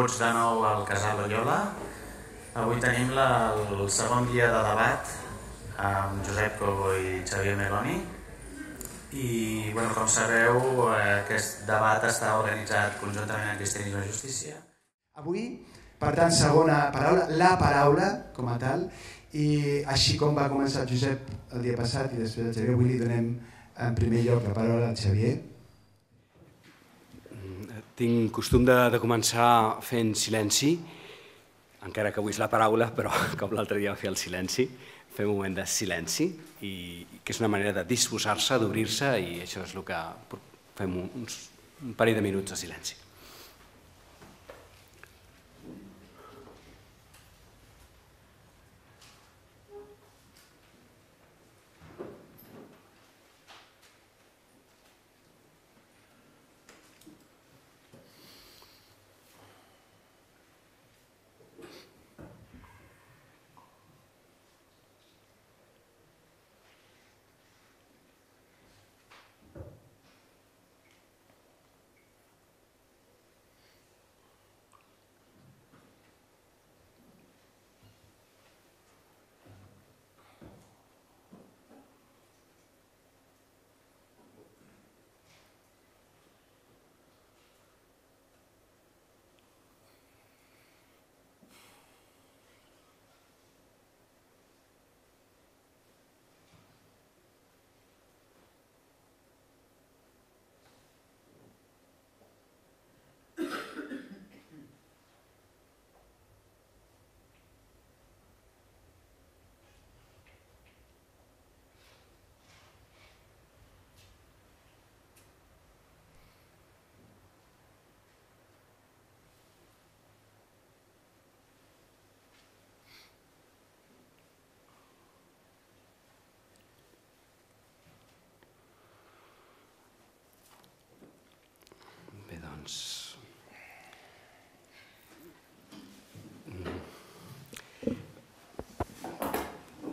Benvinguts de nou al Casal Loyola. Avui tenim el segon dia de debat amb Josep Cobo i Xavier Meloni. I, com sabeu, aquest debat està organitzat conjuntament amb Cristianisme i Justícia. Avui, per tant, segona paraula, la paraula com a tal, i així com va començar el Josep el dia passat i després el Xavier, avui li donem en primer lloc la paraula al Xavier. Tinc costum de començar fent silenci, encara que avui és la paraula, però com l'altre dia va fer el silenci, fer un moment de silenci, que és una manera de disposar-se, d'obrir-se, i això és el que fem un parell de minuts de silenci.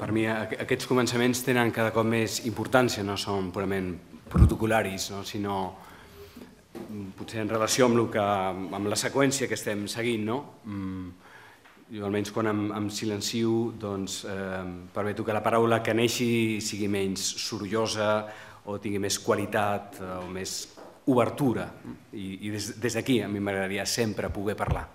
Per mi aquests començaments tenen cada cop més importància, no són purament protocolaris, sinó potser en relació amb la seqüència que estem seguint. Jo almenys quan em silencio permeto que la paraula que neixi sigui menys sorollosa o tingui més qualitat o més obertura, i des d'aquí a mi m'agradaria sempre poder parlar.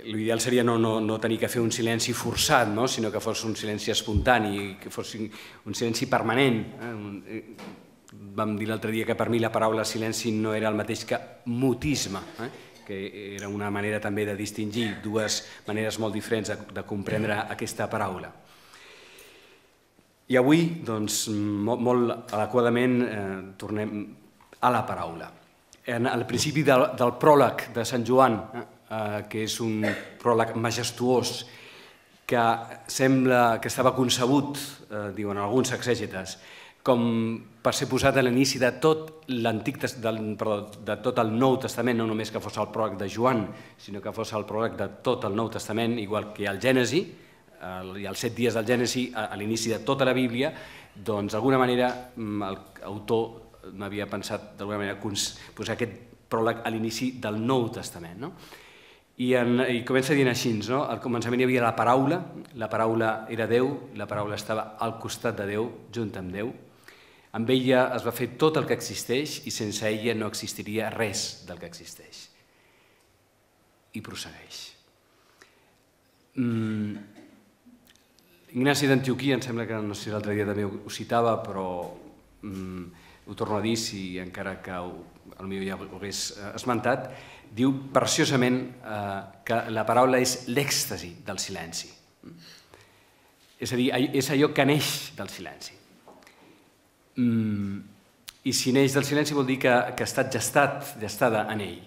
L'ideal seria no tenir que fer un silenci forçat, sinó que fos un silenci espontani, que fos un silenci permanent. Vam dir l'altre dia que per mi la paraula silenci no era el mateix que mutisme, que era una manera també de distingir dues maneres molt diferents de comprendre aquesta paraula. I avui, molt adequadament, tornem a la paraula. Al principi del pròleg de Sant Joan, que és un pròleg majestuós que sembla que estava concebut, diuen alguns exègetes, com per ser posat a l'inici de tot el Nou Testament, no només que fos el pròleg de Joan, sinó que fos el pròleg de tot el Nou Testament, igual que el Gènesi, i els 7 dies del Gènesi, a l'inici de tota la Bíblia, doncs d'alguna manera l'autor m'havia pensat d'alguna manera posar aquest pròleg a l'inici del Nou Testament. I comença dient així, al començament hi havia la paraula era Déu, la paraula estava al costat de Déu, junt amb Déu, amb ella es va fer tot el que existeix i sense ella no existiria res del que existeix. I prossegueix. Ignasi d'Antioquia, em sembla que no sé si l'altre dia també ho citava, però ho torno a dir, si encara que potser ja ho hagués esmentat, diu preciosament que la paraula és l'èxtasi del silenci. És a dir, és allò que neix del silenci. I si neix del silenci vol dir que ha estat gestada en ell.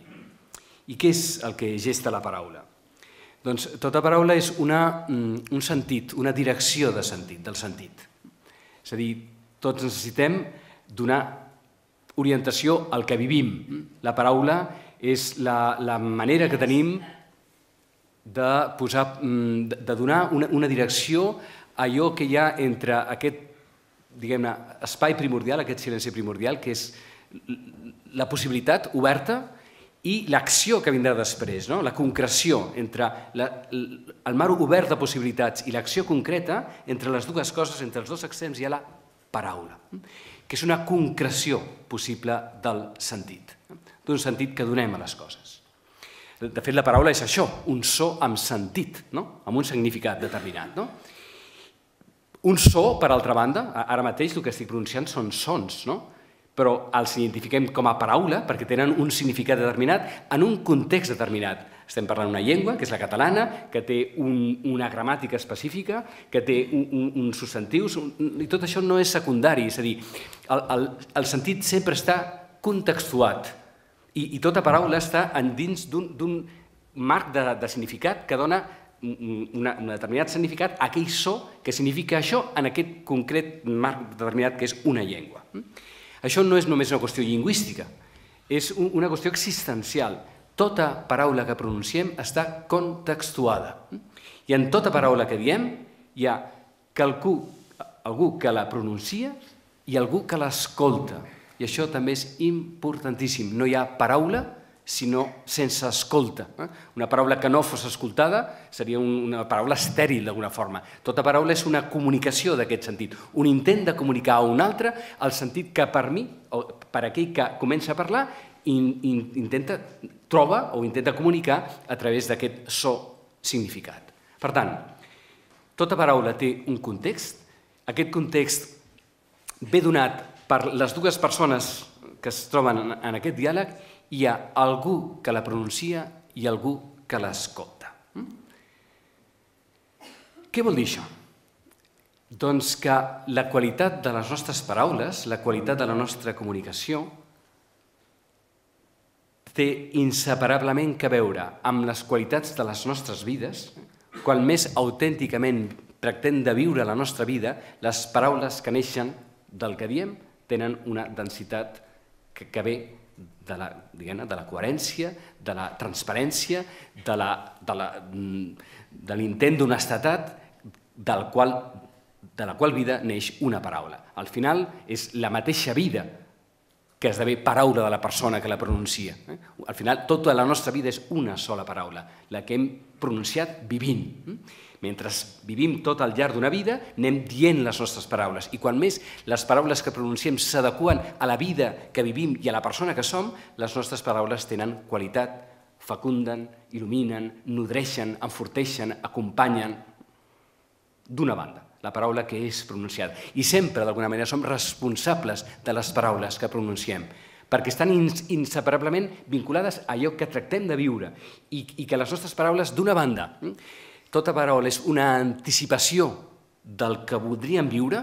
I què és el que gesta la paraula? Doncs tota paraula és un sentit, una direcció de sentit, del sentit. És a dir, tots necessitem donar orientació al que vivim. La paraula és la manera que tenim de donar una direcció a allò que hi ha entre aquest, diguem-ne, espai primordial, aquest silenci primordial, que és la possibilitat oberta i l'acció que vindrà després, la concreció entre el mar obert de possibilitats i l'acció concreta, entre les dues coses, entre els dos extrems, hi ha la paraula, que és una concreció possible del sentit, d'un sentit que donem a les coses. De fet, la paraula és això, un so amb sentit, amb un significat determinat. Un so, per altra banda, ara mateix el que estic pronunciant són sons, però els identifiquem com a paraula perquè tenen un significat determinat en un context determinat. Estem parlant d'una llengua, que és la catalana, que té una gramàtica específica, que té uns substantius, i tot això no és secundari, és a dir, el sentit sempre està contextuat i tota paraula està dins d'un marc de significat que dona un determinat significat a aquell so que significa això en aquest concret marc determinat que és una llengua. Això no és només una qüestió lingüística, és una qüestió existencial. Tota paraula que pronunciem està contextuada. I en tota paraula que diem hi ha algú que la pronuncia i algú que l'escolta. I això també és importantíssim. No hi ha paraula sinó sense escolta. Una paraula que no fos escoltada seria una paraula estèril d'alguna forma. Tota paraula és una comunicació d'aquest sentit, un intent de comunicar a un altre el sentit que per mi, o per aquell que comença a parlar, troba o intenta comunicar a través d'aquest so significat. Per tant, tota paraula té un context, aquest context ve donat per les dues persones que es troben en aquest diàleg, hi ha algú que la pronuncia i algú que l'escolta. Què vol dir això? Doncs que la qualitat de les nostres paraules, la qualitat de la nostra comunicació, té inseparablement a veure amb les qualitats de les nostres vides. Quan més autènticament tractem de viure la nostra vida, les paraules que neixen del que diem tenen una densitat que ve de la coherència, de la transparència, de l'intent d'honestedat de la qual vida neix una paraula. Al final és la mateixa vida que esdevé paraula de la persona que la pronuncia. Al final tota la nostra vida és una sola paraula, la que hem pronunciat vivint. Mentre vivim tot al llarg d'una vida, anem dient les nostres paraules. I quan més les paraules que pronunciem s'adeqüen a la vida que vivim i a la persona que som, les nostres paraules tenen qualitat, fecunden, il·luminen, nodreixen, enforteixen, acompanyen. D'una banda, la paraula que és pronunciada. I sempre, d'alguna manera, som responsables de les paraules que pronunciem, perquè estan inseparablement vinculades a allò que tractem de viure i que les nostres paraules, d'una banda, tota paraula és una anticipació del que voldríem viure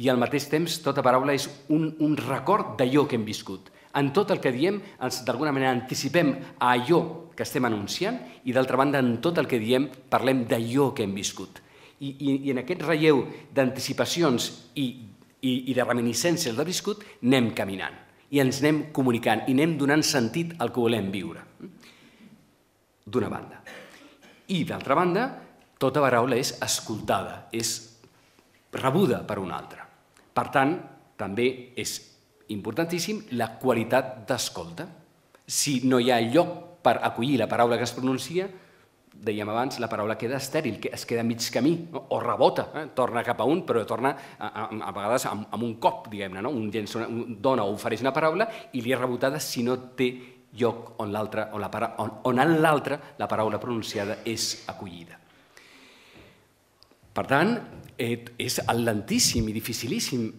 i al mateix temps tota paraula és un record d'allò que hem viscut. En tot el que diem, d'alguna manera anticipem a allò que estem anunciant i d'altra banda en tot el que diem parlem d'allò que hem viscut. I en aquest relleu d'anticipacions i de reminiscències del viscut anem caminant i ens anem comunicant i anem donant sentit al que volem viure. D'una banda. I, d'altra banda, tota paraula és escoltada, és rebuda per una altra. Per tant, també és importantíssim la qualitat d'escolta. Si no hi ha lloc per acollir la paraula que es pronuncia, dèiem abans, la paraula queda estèril, que es queda a mig camí, o rebota, torna cap a un, però torna a vegades amb un cop, diguem-ne, un dona o ofereix una paraula i li és rebotada si no té lloc on en l'altre la paraula pronunciada és acollida. Per tant, és el lentíssim i dificilíssim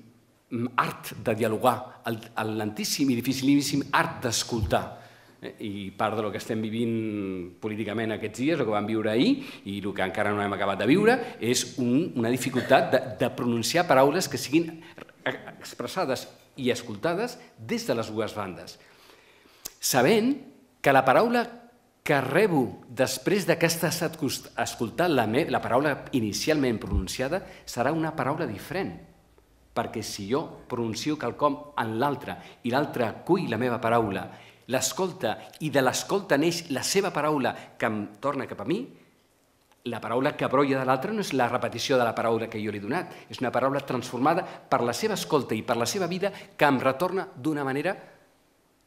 art de dialogar, el lentíssim i dificilíssim art d'escoltar. I part del que estem vivint políticament aquests dies, el que vam viure ahir i el que encara no hem acabat de viure, és una dificultat de pronunciar paraules que siguin expressades i escoltades des de les dues bandes. Sabent que la paraula que rebo després que has escoltat la paraula inicialment pronunciada serà una paraula diferent, perquè si jo pronuncio quelcom en l'altre i l'altre acull la meva paraula, l'escolta i de l'escolta neix la seva paraula que em torna cap a mi, la paraula que brolla de l'altre no és la repetició de la paraula que jo li he donat, és una paraula transformada per la seva escolta i per la seva vida que em retorna d'una manera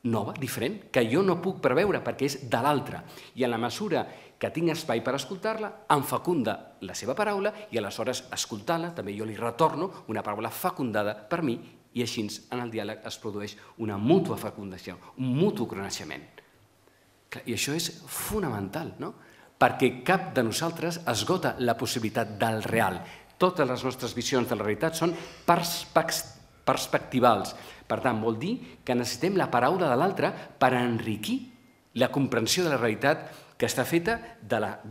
nova, diferent, que jo no puc preveure perquè és de l'altre. I en la mesura que tinc espai per escoltar-la, em fecunda la seva paraula i aleshores escoltant-la també jo li retorno una paraula fecundada per mi i així en el diàleg es produeix una mútua fecundació, un mutu coneixement. I això és fonamental, no? Perquè cap de nosaltres esgota la possibilitat del real. Totes les nostres visions de la realitat són perspectivals. Per tant, vol dir que necessitem la paraula de l'altre per enriquir la comprensió de la realitat que està feta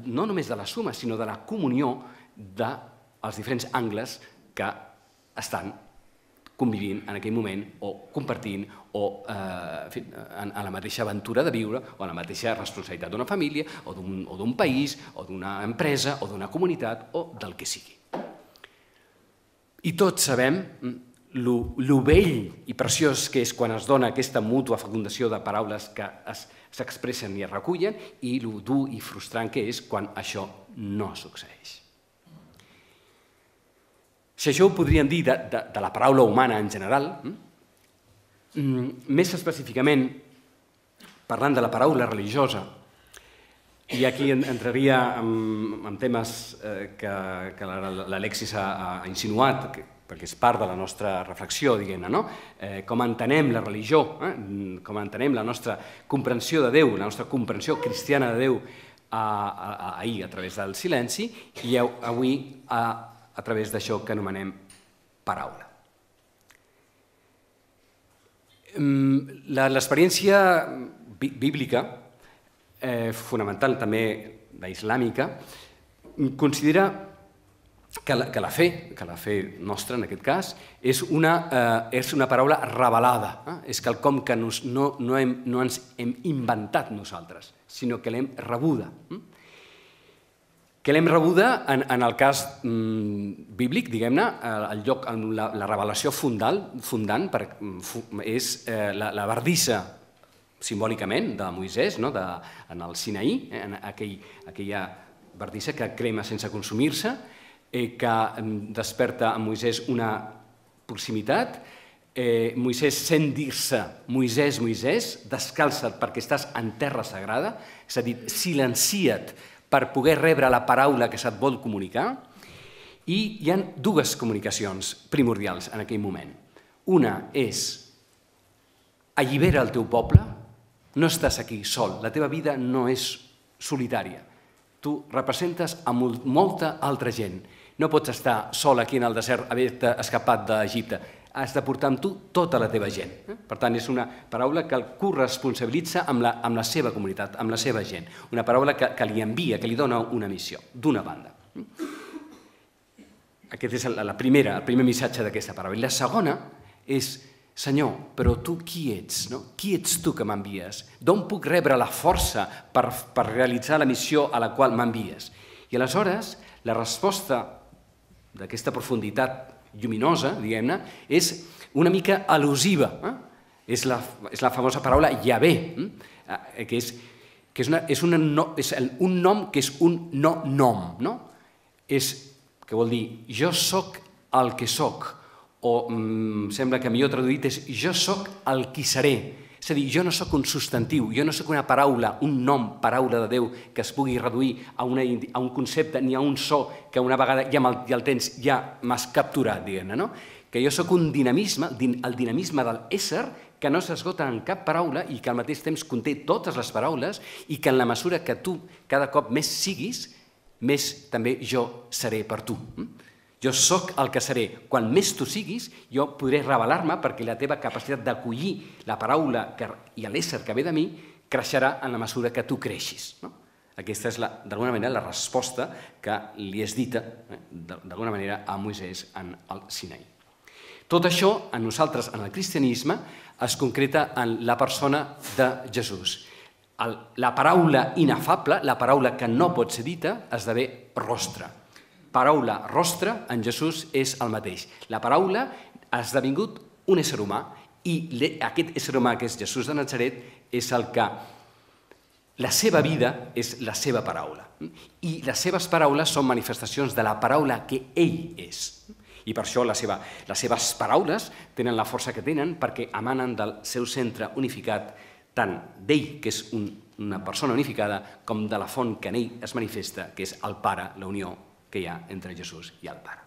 no només de la suma, sinó de la comunió dels diferents angles que estan convivint en aquell moment o compartint o en la mateixa aventura de viure o en la mateixa responsabilitat d'una família o d'un país o d'una empresa o d'una comunitat o del que sigui. I tots sabem lo bell i preciós que és quan es dona aquesta mútua fecundació de paraules que s'expressen i es recullen i lo dur i frustrant que és quan això no succeeix. Si això ho podríem dir de la paraula humana en general, més específicament parlant de la paraula religiosa, i aquí entraria en temes que l'Alexis ha insinuat, perquè és part de la nostra reflexió, diguem-ne, no? Com entenem la religió, com entenem la nostra comprensió de Déu, la nostra comprensió cristiana de Déu ahir a través del silenci i avui a través d'això que anomenem paraula. L'experiència bíblica, fonamental també la islàmica, considera que la fe nostra, en aquest cas, és una paraula revelada, és quelcom que no ens hem inventat nosaltres, sinó que l'hem rebuda. Que l'hem rebuda, en el cas bíblic, diguem-ne, el lloc, la revelació fundant és la bardissa, simbòlicament, de Moisès, en el Sinaí, en aquella bardissa que crema sense consumir-se, que desperta en Moisès una proximitat. Moisès sent dir-se Moisès, Moisès, descalça't perquè estàs en terra sagrada, és a dir, silencia't per poder rebre la paraula que se't vol comunicar, i hi ha dues comunicacions primordials en aquell moment. Una és allibera el teu poble, no estàs aquí sol, la teva vida no és solitària. Tu representes a molta altra gent. No pots estar sol aquí en el desert, haver-te escapat d'Egipte. Has de portar amb tu tota la teva gent. Per tant, és una paraula que el corresponsabilitza amb la seva comunitat, amb la seva gent. Una paraula que li envia, que li dona una missió, d'una banda. Aquest és el primer missatge d'aquesta paraula. I la segona és, Senyor, però tu qui ets? Qui ets tu que m'envies? D'on puc rebre la força per realitzar la missió a la qual m'envies? I aleshores, la resposta d'aquesta profunditat lluminosa, diguem-ne, és una mica al·lusiva. És la famosa paraula Yahvé, que és un nom que és un no-nom. Que vol dir, jo soc el que soc, o sembla que millor traduït és jo soc el qui seré. És a dir, jo no soc un substantiu, jo no soc una paraula, un nom, paraula de Déu, que es pugui reduir a un concepte ni a un so que una vegada ja el tens, ja m'has capturat, diguem-ne, no? Que jo soc un dinamisme, el dinamisme de l'ésser, que no s'esgota en cap paraula i que al mateix temps conté totes les paraules i que en la mesura que tu cada cop més siguis, més també jo seré per tu. Jo soc el que seré. Quan més tu siguis, jo podré revelar-me perquè la teva capacitat d'acollir la paraula i l'ésser que ve de mi creixerà en la mesura que tu creixis. Aquesta és, d'alguna manera, la resposta que li és dita, d'alguna manera, a Moisès en el Sinaí. Tot això, en nosaltres, en el cristianisme, es concreta en la persona de Jesús. La paraula inefable, la paraula que no pot ser dita, esdevé rostre. Paraula, rostre, en Jesús és el mateix. La paraula ha esdevingut un ésser humà i aquest ésser humà que és Jesús de Natzaret és el que la seva vida és la seva paraula. I les seves paraules són manifestacions de la paraula que ell és. I per això les seves paraules tenen la força que tenen perquè emanen del seu centre unificat, tant d'ell, que és una persona unificada, com de la font que en ell es manifesta, que és el Pare, la unió que hi ha entre Jesús i el Pare.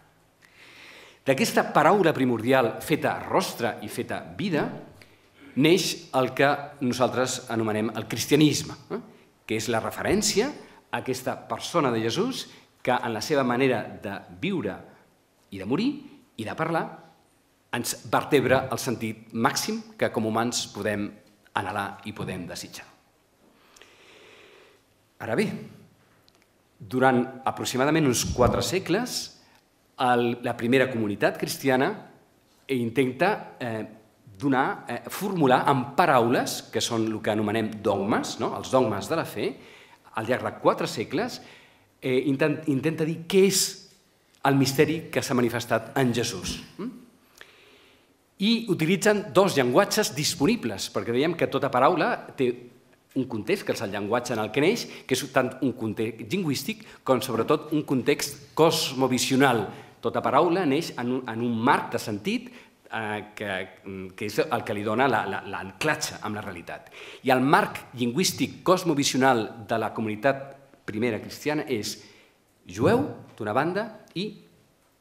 D'aquesta paraula primordial feta rostre i feta vida, neix el que nosaltres anomenem el cristianisme, que és la referència a aquesta persona de Jesús que en la seva manera de viure i de morir i de parlar ens vertebra el sentit màxim que com humans podem anhelar i podem desitjar. Ara bé, durant aproximadament uns 4 segles, la primera comunitat cristiana intenta formular amb paraules, que són el que anomenem dogmes, els dogmes de la fe, al llarg de 4 segles, intenta dir què és el misteri que s'ha manifestat en Jesús. I utilitzen 2 llenguatges disponibles, perquè dèiem que tota paraula té un context, que és el llenguatge en el que neix, que és tant un context lingüístic com sobretot un context cosmovisional. Tota paraula neix en un marc de sentit que és el que li dona l'anclatge amb la realitat. I el marc lingüístic cosmovisional de la comunitat primera cristiana és jueu, d'una banda, i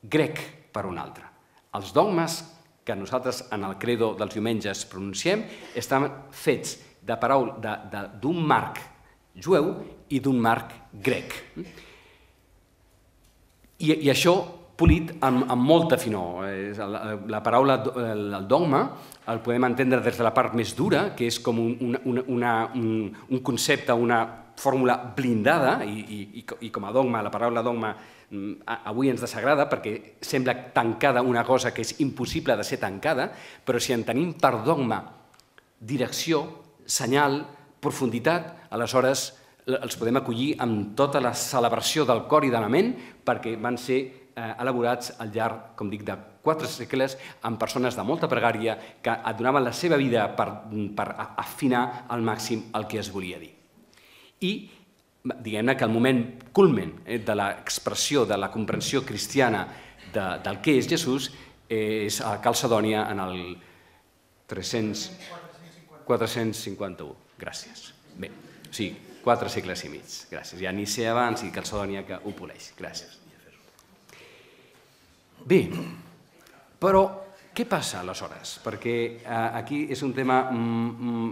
grec, per una altra. Els dogmes que nosaltres en el credo dels diumenges pronunciem estan fets d'un marc jueu i d'un marc grec. I això polit amb molta finor. La paraula, el dogma, el podem entendre des de la part més dura, que és com un concepte, una fórmula blindada, i com a dogma, la paraula dogma avui ens desagrada perquè sembla tancada una cosa que és impossible de ser tancada, però si en tenim per dogma direcció, senyal, profunditat, aleshores els podem acollir amb tota la celebració del cor i de la ment perquè van ser elaborats al llarg, com dic, de 4 segles amb persones de molta pregària que donaven la seva vida per afinar al màxim el que es volia dir. I diguem-ne que el moment culmen de l'expressió, de la comprensió cristiana del que és Jesús és a Calcedònia en el 451. Gràcies. Bé, o sigui, 4 segles i mig. Gràcies. Hi ha Nicea abans i Calcedònia que ho poleix. Gràcies. Bé, però què passa aleshores? Perquè aquí és un tema...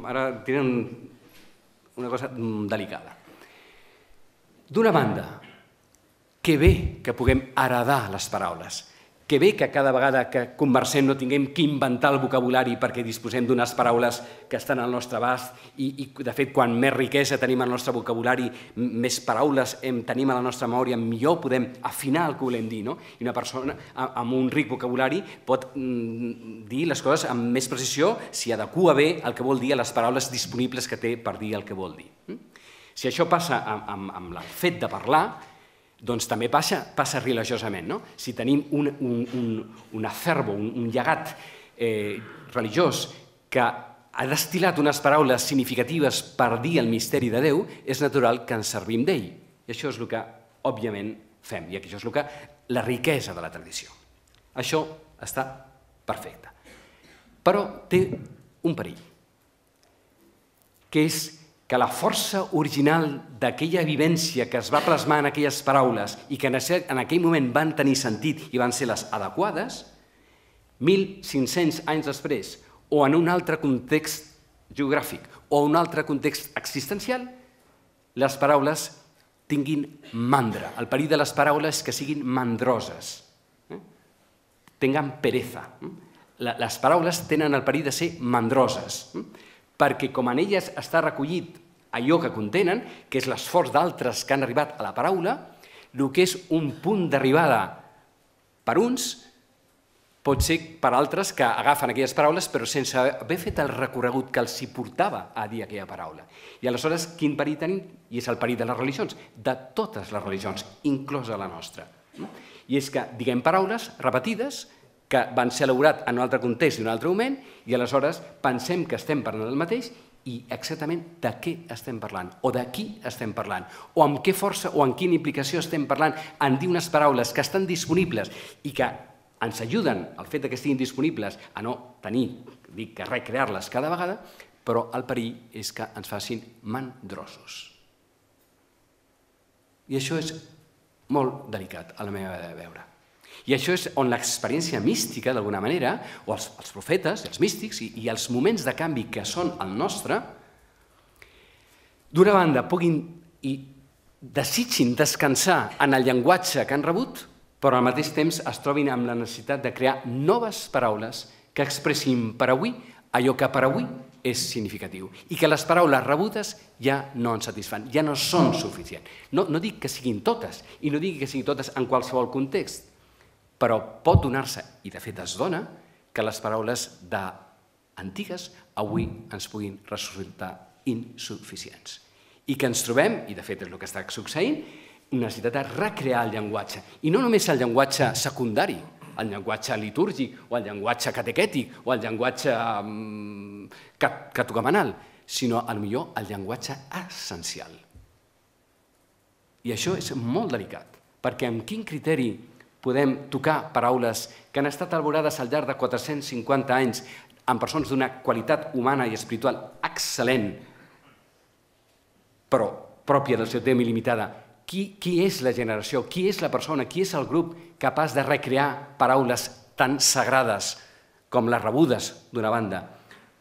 Ara tenen una cosa delicada. D'una banda, que bé que puguem heredar les paraules, que bé que cada vegada que conversem no tinguem que inventar el vocabulari perquè disposem d'unes paraules que estan al nostre abast i de fet, quan més riquesa tenim al nostre vocabulari, més paraules tenim a la nostra memòria, millor podem afinar el que volem dir. I una persona amb un ric vocabulari pot dir les coses amb més precisió si adequa bé el que vol dir a les paraules disponibles que té per dir el que vol dir. Si això passa amb el fet de parlar, doncs també passa religiosament. Si tenim un acervo, un llegat religiós que ha destil·lat unes paraules significatives per dir el misteri de Déu, és natural que ens servim d'ell. I això és el que, òbviament, fem, i això és la riquesa de la tradició. Això està perfecte. Però té un perill, que és que la força original d'aquella vivència que es va plasmar en aquelles paraules i que en aquell moment van tenir sentit i van ser les adequades, 1.500 anys després, o en un altre context geogràfic o un altre context existencial, les paraules tinguin mandra. El perill de les paraules és que siguin mandroses, tinguin pereza. Les paraules tenen el perill de ser mandroses, perquè com en elles està recollit allò que contenen, que és l'esforç d'altres que han arribat a la paraula, el que és un punt d'arribada per uns pot ser per altres que agafen aquelles paraules però sense haver fet el recorregut que els hi portava a dir aquella paraula. I aleshores quin perill tenim? I és el perill de les religions, de totes les religions, inclosa la nostra. I és que diguem paraules repetides que van ser elaborats en un altre context i en un altre moment, i aleshores pensem que estem parlant del mateix i exactament de què estem parlant, o de qui estem parlant, o amb què força o amb quina implicació estem parlant en dir unes paraules que estan disponibles i que ens ajuden el fet que estiguin disponibles a no tenir, dic, que recrear-les cada vegada, però el perill és que ens facin mandrosos. I això és molt delicat a la meva manera de veure. I això és on l'experiència mística, d'alguna manera, o els profetes, els místics, i els moments de canvi que són el nostre, d'una banda puguin i desitgin descansar en el llenguatge que han rebut, però al mateix temps es trobin amb la necessitat de crear noves paraules que expressin per avui allò que per avui és significatiu i que les paraules rebudes ja no ens satisfan, ja no són suficients. No dic que siguin totes, i no dic que siguin totes en qualsevol context, però pot donar-se, i de fet es dona, que les paraules antigues avui ens puguin resultar insuficients. I que ens trobem, i de fet és el que està succeint, una necessitat de recrear el llenguatge. I no només el llenguatge secundari, el llenguatge litúrgic, o el llenguatge catequètic, o el llenguatge catocamanal, sinó, potser, el llenguatge essencial. I això és molt delicat, perquè amb quin criteri podem tocar paraules que han estat elaborades al llarg de 450 anys amb persones d'una qualitat humana i espiritual excel·lent, però pròpia del seu temps i limitada. Qui és la generació, qui és la persona, qui és el grup capaç de recrear paraules tan sagrades com les rebudes d'una banda,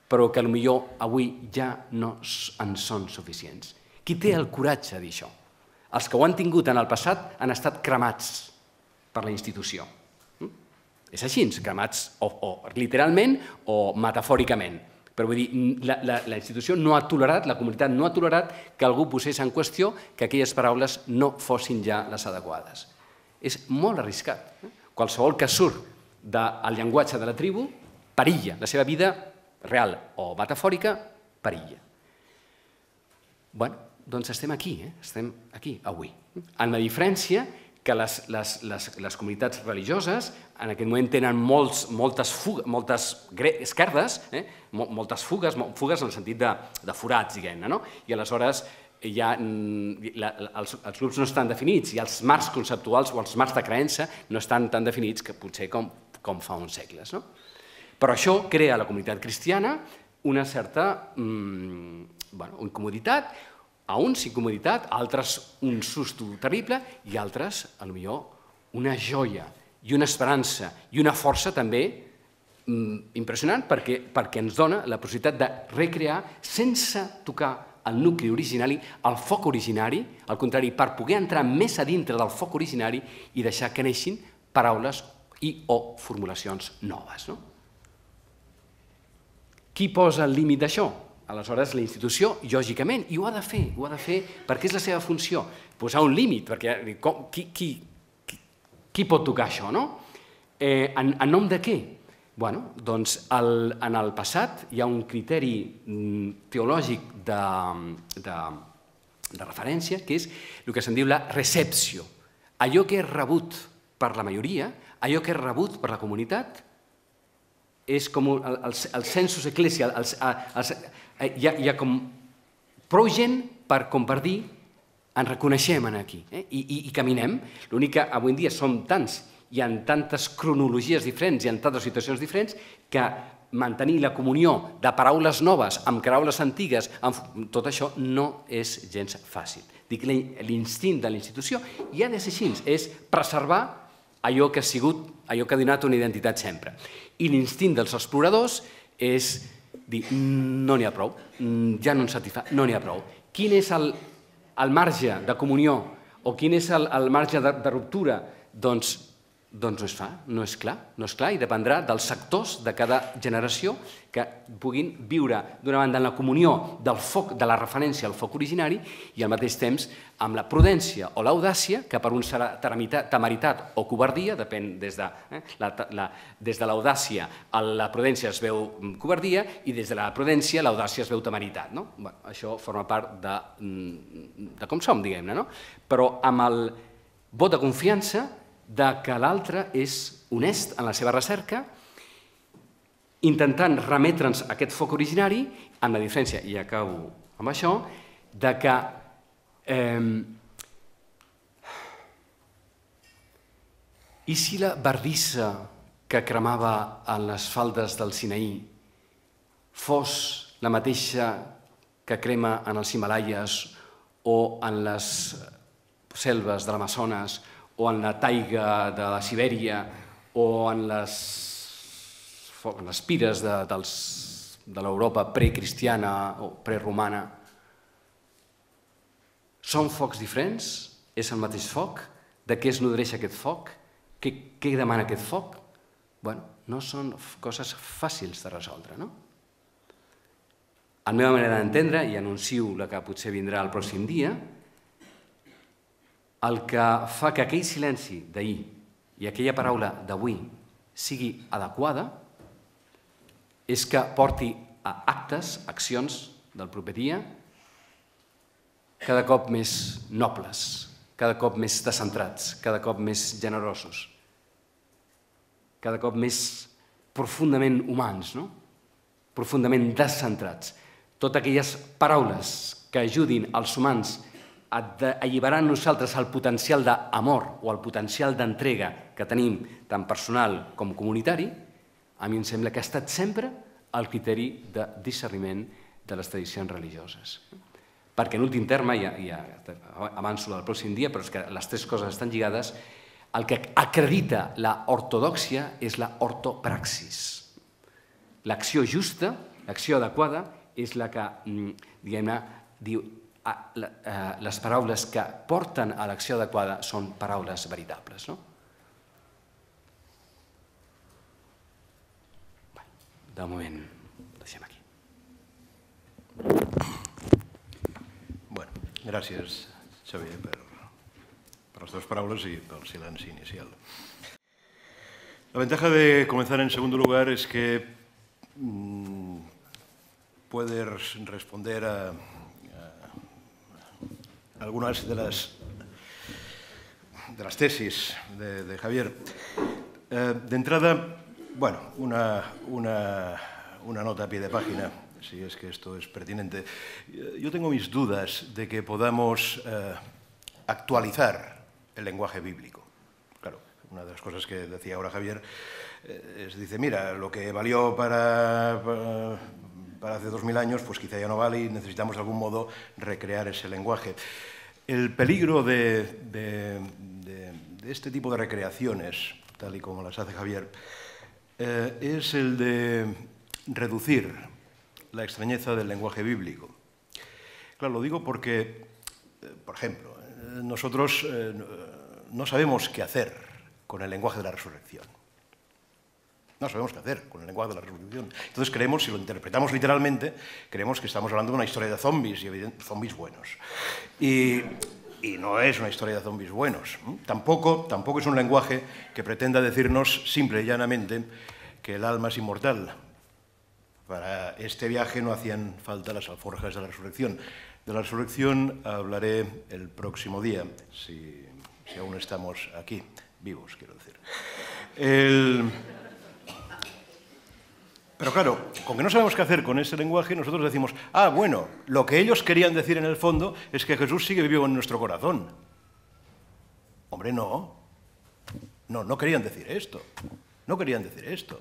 però que potser avui ja no en són suficients? Qui té el coratge de dir això? Els que ho han tingut en el passat han estat cremats per la institució. És així, cremats o literalment o metafòricament. Però vull dir, la institució no ha tolerat, la comunitat no ha tolerat que algú posés en qüestió que aquelles paraules no fossin ja les adequades. És molt arriscat. Qualsevol que surt del llenguatge de la tribu perilla. La seva vida real o metafòrica perilla. Bé, doncs estem aquí avui. Amb la diferència que les comunitats religioses en aquest moment tenen moltes esquerdes, moltes fugues en el sentit de forats, diguem-ne, no? I aleshores els grups no estan definits i els marcs conceptuals o els marcs de creença no estan tan definits que potser com fa uns segles. Però això crea a la comunitat cristiana una certa incomoditat, a uns incomoditat, a altres un susto terrible i a altres, potser, una joia i una esperança i una força també impressionant perquè ens dona la possibilitat de recrear sense tocar el nucli originari, el foc originari, al contrari, per poder entrar més a dintre del foc originari i deixar que neixin paraules o formulacions noves. Qui posa el límit d'això? Aleshores, la institució, lògicament, i ho ha de fer perquè és la seva funció, posar un límit, perquè qui pot tocar això, no? En nom de què? Bé, doncs en el passat hi ha un criteri teològic de referència, que és el que se'n diu la recepció. Allò que és rebut per la majoria, allò que és rebut per la comunitat, és com el census ecclesial, hi ha com prou gent per dir ens reconeixem aquí i caminem. L'únic que avui en dia som tants, hi ha tantes cronologies diferents, hi ha tantes situacions diferents, que mantenir la comunió de paraules noves amb paraules antigues, tot això no és gens fàcil. Dic, l'instint de la institució i ha de ser així, és preservar allò que ha sigut, allò que ha donat una identitat sempre. I l'instint dels exploradors és dir, no n'hi ha prou, ja no ens satisfà, no n'hi ha prou. Quin és el marge de comunió o quin és el marge de ruptura? Doncs no es fa, no és clar i dependrà dels sectors de cada generació que puguin viure d'una banda en la comunió del foc, de la referència al foc originari i al mateix temps amb la prudència o l'audàcia, que per un serà temeritat o covardia, depèn des de l'audàcia a la prudència es veu covardia i des de la prudència l'audàcia es veu temeritat. Això forma part de com som, diguem-ne, però amb el vot de confiança que l'altre és honest en la seva recerca, intentant remetre'ns a aquest foc originari, amb la diferència, i acabo amb això, de que i si la bardissa que cremava en les faldes del Sinaí fos la mateixa que crema en els Himalaies o en les selves de l'Amazones o en la taiga de la Sibèria o en les pires de l'Europa precristiana o preromana. Són focs diferents? És el mateix foc? De què es nodreix aquest foc? Què demana aquest foc? Bé, no són coses fàcils de resoldre, no? A la meva manera d'entendre, i anuncio la que potser vindrà el pròxim dia, el que fa que aquell silenci d'ahir i aquella paraula d'avui sigui adequada és que porti a actes, accions del proper dia, cada cop més nobles, cada cop més descentrats, cada cop més generosos, cada cop més profundament humans, no? Profundament descentrats. Totes aquelles paraules que ajudin els humans a alliberar en nosaltres el potencial d'amor o el potencial d'entrega que tenim, tant personal com comunitari, a mi em sembla que ha estat sempre el criteri de discerniment de les tradicions religioses. Perquè en últim terme, ja avanço del pròxim dia, però és que les tres coses estan lligades, el que acredita la ortodòxia és la ortopraxis. L'acció justa, l'acció adequada, és la que, diguem-ne, diu les paraules que porten a l'acció adequada són paraules veritables, no? De moment, deixem aquí. Bueno, gràcies, Xavier, per les teves paraules y pel silencio inicial. La ventaja de comenzar en segundo lugar es que puedes responder a algunas de las tesis de Javier. De entrada, bueno, una nota a pie de página, si es que esto es pertinente. Yo tengo mis dudas de que podamos actualizar el lenguaje bíblico. Claro, una de las cosas que decía ahora Javier dice, mira, lo que valió para hace 2000 años, pues quizá ya no vale y necesitamos de algún modo recrear ese lenguaje. El peligro de este tipo de recreaciones, tal y como las hace Javier, es el de reducir la extrañeza del lenguaje bíblico. Claro, lo digo porque, por ejemplo, nosotros no sabemos qué hacer con el lenguaje de la resurrección. No sabemos qué hacer con el lenguaje de la resurrección. Entonces creemos, si lo interpretamos literalmente, creemos que estamos hablando de una historia de zombies, y zombies buenos. Y no es una historia de zombies buenos. Tampoco es un lenguaje que pretenda decirnos simple y llanamente que el alma es inmortal. Para este viaje no hacían falta las alforjas de la resurrección. De la resurrección hablaré el próximo día, si aún estamos aquí, vivos, quiero decir. Pero claro, con que no sabemos qué hacer con ese lenguaje, nosotros decimos, bueno, lo que ellos querían decir en el fondo es que Jesús sigue vivo en nuestro corazón. Hombre, no querían decir esto. No querían decir esto.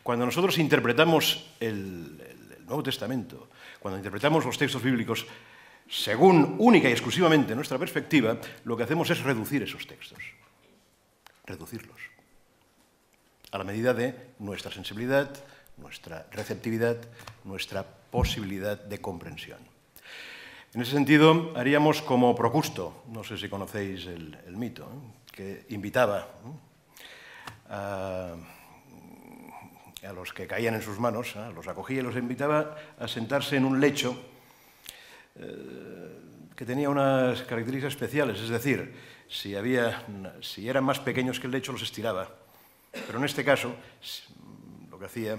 Cuando nosotros interpretamos el Nuevo Testamento, cuando interpretamos los textos bíblicos según única y exclusivamente nuestra perspectiva, lo que hacemos es reducir esos textos. Reducirlos. A la medida de nuestra sensibilidad, nuestra receptividad, nuestra posibilidad de comprensión. En ese sentido, haríamos como Procusto, no sé si conocéis el mito, que invitaba a los que caían en sus manos, los acogía y los invitaba a sentarse en un lecho que tenía unas características especiales, es decir, si eran más pequeños que el lecho, los estiraba. Pero en este caso, lo que hacía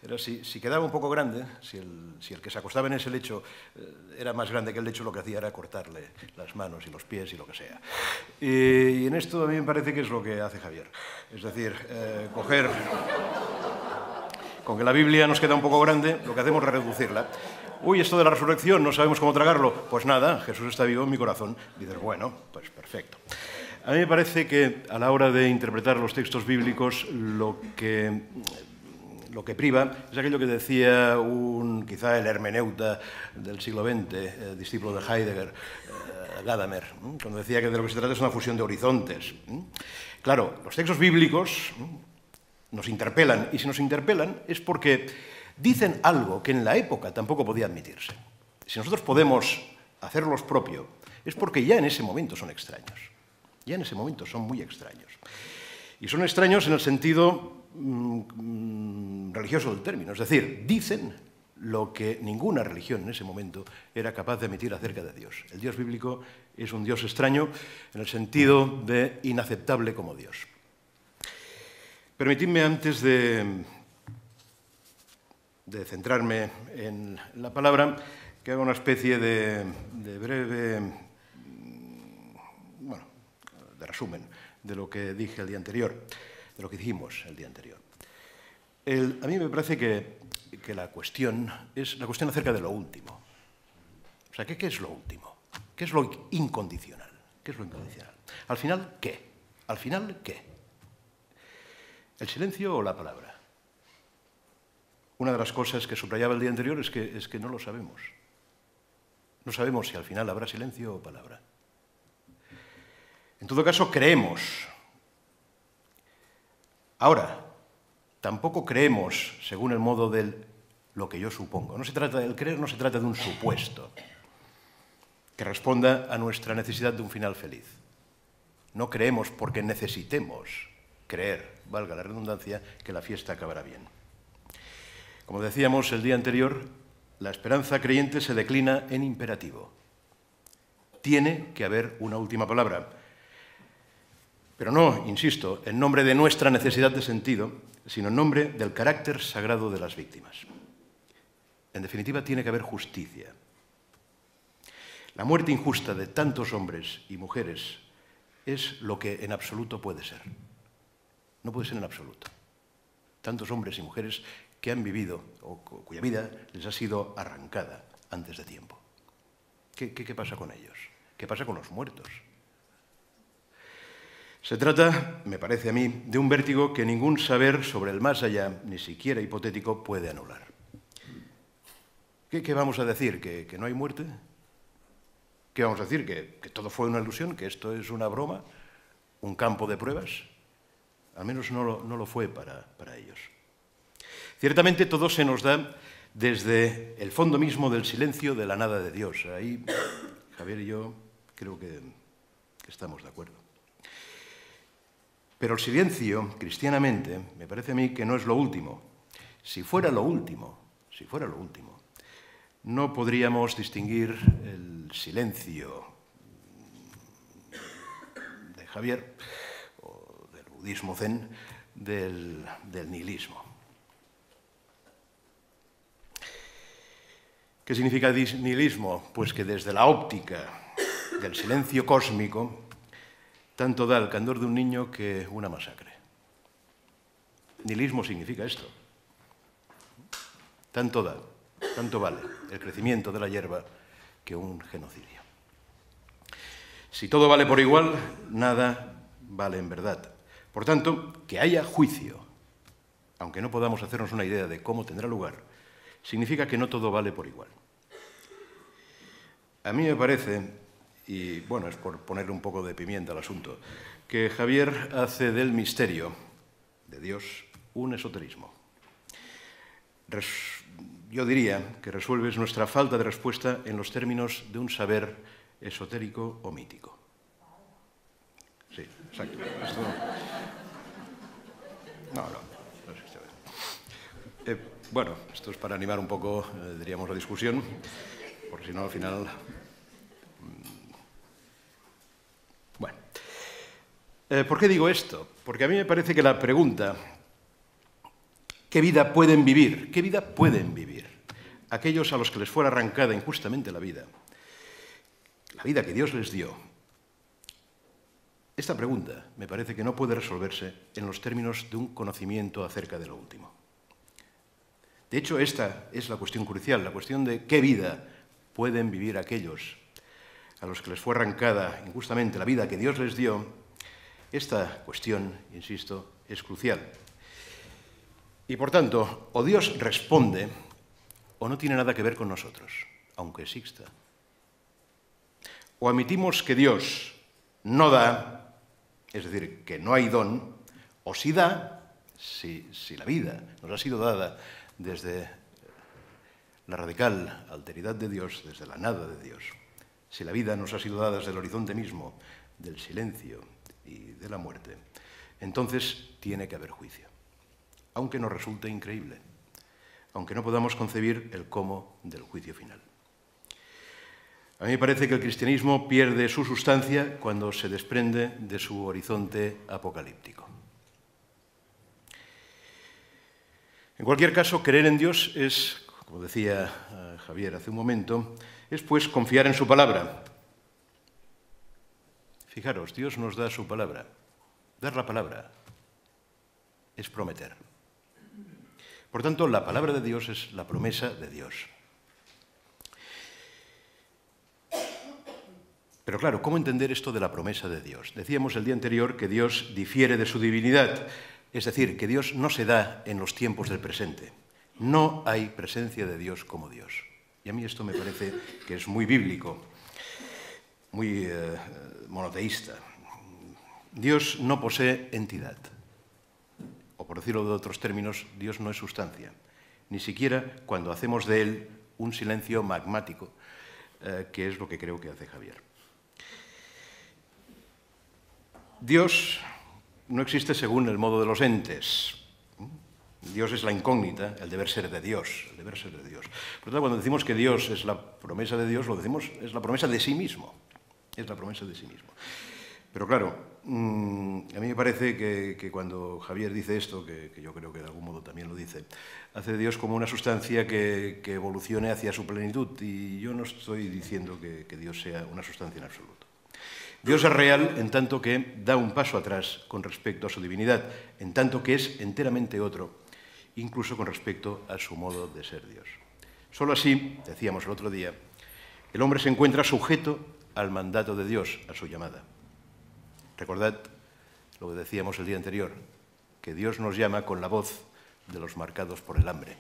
era, si quedaba un poco grande, si el que se acostaba en ese lecho era más grande que el lecho, lo que hacía era cortarle las manos y los pies y lo que sea. Y en esto a mí me parece que es lo que hace Javier. Es decir, con que la Biblia nos queda un poco grande, lo que hacemos es reducirla. Uy, esto de la resurrección, no sabemos cómo tragarlo. Pues nada, Jesús está vivo en mi corazón. Dices, bueno, pues perfecto. A mí me parece que a la hora de interpretar los textos bíblicos lo que priva es aquello que decía quizá el hermeneuta del siglo XX, discípulo de Heidegger, Gadamer, cuando decía que de lo que se trata es una fusión de horizontes. Claro, los textos bíblicos nos interpelan, y si nos interpelan es porque dicen algo que en la época tampoco podía admitirse. Si nosotros podemos hacerlos propio, es porque ya en ese momento son extraños. Ya en ese momento son muy extraños. Y son extraños en el sentido religioso del término, es decir, dicen lo que ninguna religión en ese momento era capaz de admitir acerca de Dios. El Dios bíblico es un Dios extraño en el sentido de inaceptable como Dios. Permitidme, antes de centrarme en la palabra, que haga una especie de breve, de resumen de lo que dije el día anterior, de lo que dijimos el día anterior. A mí me parece que la cuestión es la cuestión acerca de lo último. O sea, ¿qué es lo último? ¿Qué es lo incondicional? ¿Qué es lo incondicional? Al final, ¿qué? Al final, ¿qué? ¿El silencio o la palabra? Una de las cosas que subrayaba el día anterior es que no lo sabemos. No sabemos si al final habrá silencio o palabra. En todo caso, creemos. Ahora, tampoco creemos según el modo de lo que yo supongo. El creer no se trata de un supuesto que responda a nuestra necesidad de un final feliz. No creemos porque necesitemos creer, valga la redundancia, que la fiesta acabará bien. Como decíamos el día anterior, la esperanza creyente se declina en imperativo. Tiene que haber una última palabra. Pero no, insisto, en nombre de nuestra necesidad de sentido, sino en nombre del carácter sagrado de las víctimas. En definitiva, tiene que haber justicia. La muerte injusta de tantos hombres y mujeres es lo que en absoluto puede ser. No puede ser en absoluto. Tantos hombres y mujeres que han vivido o cuya vida les ha sido arrancada antes de tiempo. ¿Qué pasa con ellos? ¿Qué pasa con los muertos? Se trata, me parece a mí, de un vértigo que ningún saber sobre el más allá, ni siquiera hipotético, puede anular. ¿Qué vamos a decir? ¿Que no hay muerte? ¿Qué vamos a decir? ¿Que todo fue una ilusión? ¿Que esto es una broma? ¿Un campo de pruebas? Al menos no lo fue para ellos. Ciertamente todo se nos da desde el fondo mismo del silencio de la nada de Dios. Ahí Javier y yo creo que estamos de acuerdo. Pero el silencio, cristianamente, me parece a mí que no es lo último. Si fuera lo último, no podríamos distinguir el silencio de Javier o del budismo zen del nihilismo. ¿Qué significa nihilismo? Pues que desde la óptica del silencio cósmico tanto da el candor de un niño que una masacre. Nihilismo significa esto. Tanto da, tanto vale el crecimiento de la hierba que un genocidio. Si todo vale por igual, nada vale en verdad. Por tanto, que haya juicio, aunque no podamos hacernos una idea de cómo tendrá lugar, significa que no todo vale por igual. A mí me parece, y bueno, es por ponerle un poco de pimienta al asunto, que Javier hace del misterio de Dios un esoterismo. Yo diría que resuelves nuestra falta de respuesta en los términos de un saber esotérico o mítico. Sí, exacto. Esto no sé. Bueno, esto es para animar un poco, diríamos, la discusión, porque si no, al final... Bueno. ¿Por qué digo esto? Porque a mí me parece que la pregunta, ¿qué vida pueden vivir? ¿Qué vida pueden vivir aquellos a los que les fuera arrancada injustamente la vida que Dios les dio? Esta pregunta me parece que no puede resolverse en los términos de un conocimiento acerca de lo último. De hecho, esta es la cuestión crucial, la cuestión de qué vida pueden vivir aquellos a los que les fue arrancada injustamente la vida que Dios les dio, Esta cuestión, insisto, es crucial. Y por tanto, o Dios responde o no tiene nada que ver con nosotros, aunque exista. O admitimos que Dios no da, es decir, que no hay don, o sí da, si la vida nos ha sido dada desde la radical alteridad de Dios, desde la nada de Dios, si la vida nos ha sido dada desde el horizonte mismo del silencio y de la muerte, entonces tiene que haber juicio, aunque nos resulte increíble, aunque no podamos concebir el cómo del juicio final. A mí me parece que el cristianismo pierde su sustancia cuando se desprende de su horizonte apocalíptico. En cualquier caso, creer en Dios es, como decía Javier hace un momento, es pues confiar en su palabra. Fijaros, Dios nos da su palabra. Dar la palabra es prometer. Por tanto, la palabra de Dios es la promesa de Dios. Pero claro, ¿cómo entender esto de la promesa de Dios? Decíamos el día anterior que Dios difiere de su divinidad, es decir, que Dios no se da en los tiempos del presente. No hay presencia de Dios como Dios. Y a mí esto me parece que es muy bíblico, muy monoteísta. Dios no posee entidad. O por decirlo de otros términos, Dios no es sustancia. Ni siquiera cuando hacemos de Él un silencio magmático, que es lo que creo que hace Javier. Dios no existe según el modo de los entes. Dios es la incógnita, el deber ser de Dios, el deber ser de Dios. Por lo tanto, cuando decimos que Dios es la promesa de Dios, lo decimos, es la promesa de sí mismo. Es la promesa de sí mismo. Pero claro, a mí me parece que cuando Javier dice esto, que yo creo que de algún modo también lo dice, hace de Dios como una sustancia que evolucione hacia su plenitud. Y yo no estoy diciendo que Dios sea una sustancia en absoluto. Dios es real en tanto que da un paso atrás con respecto a su divinidad, en tanto que es enteramente otro, incluso con respecto a su modo de ser Dios. Solo así, decíamos el otro día, el hombre se encuentra sujeto al mandato de Dios, a su llamada. Recordad lo que decíamos el día anterior, que Dios nos llama con la voz de los marcados por el hambre,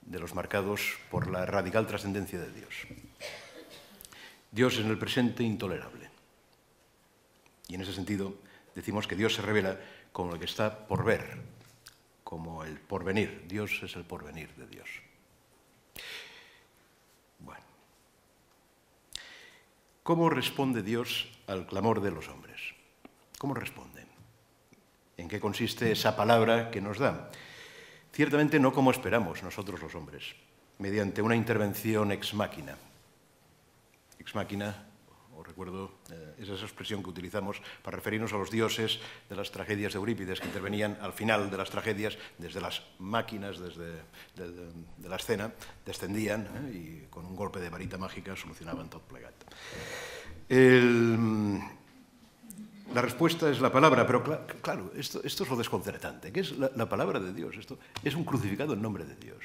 de los marcados por la radical trascendencia de Dios. Dios en el presente intolerable. Y en ese sentido decimos que Dios se revela como el que está por ver, como el porvenir. Dios es el porvenir de Dios. Bueno. ¿Cómo responde Dios al clamor de los hombres? ¿Cómo responde? ¿En qué consiste esa palabra que nos da? Ciertamente no como esperamos nosotros los hombres, mediante una intervención ex machina. Ex machina, os recuerdo, es esa expresión que utilizamos para referirnos a los dioses de las tragedias de Eurípides, que intervenían al final de las tragedias, desde las máquinas, desde de la escena, descendían y con un golpe de varita mágica solucionaban tot plegat. La respuesta es la palabra, pero claro, esto es lo desconcertante, que es la palabra de Dios. Esto es un crucificado en nombre de Dios.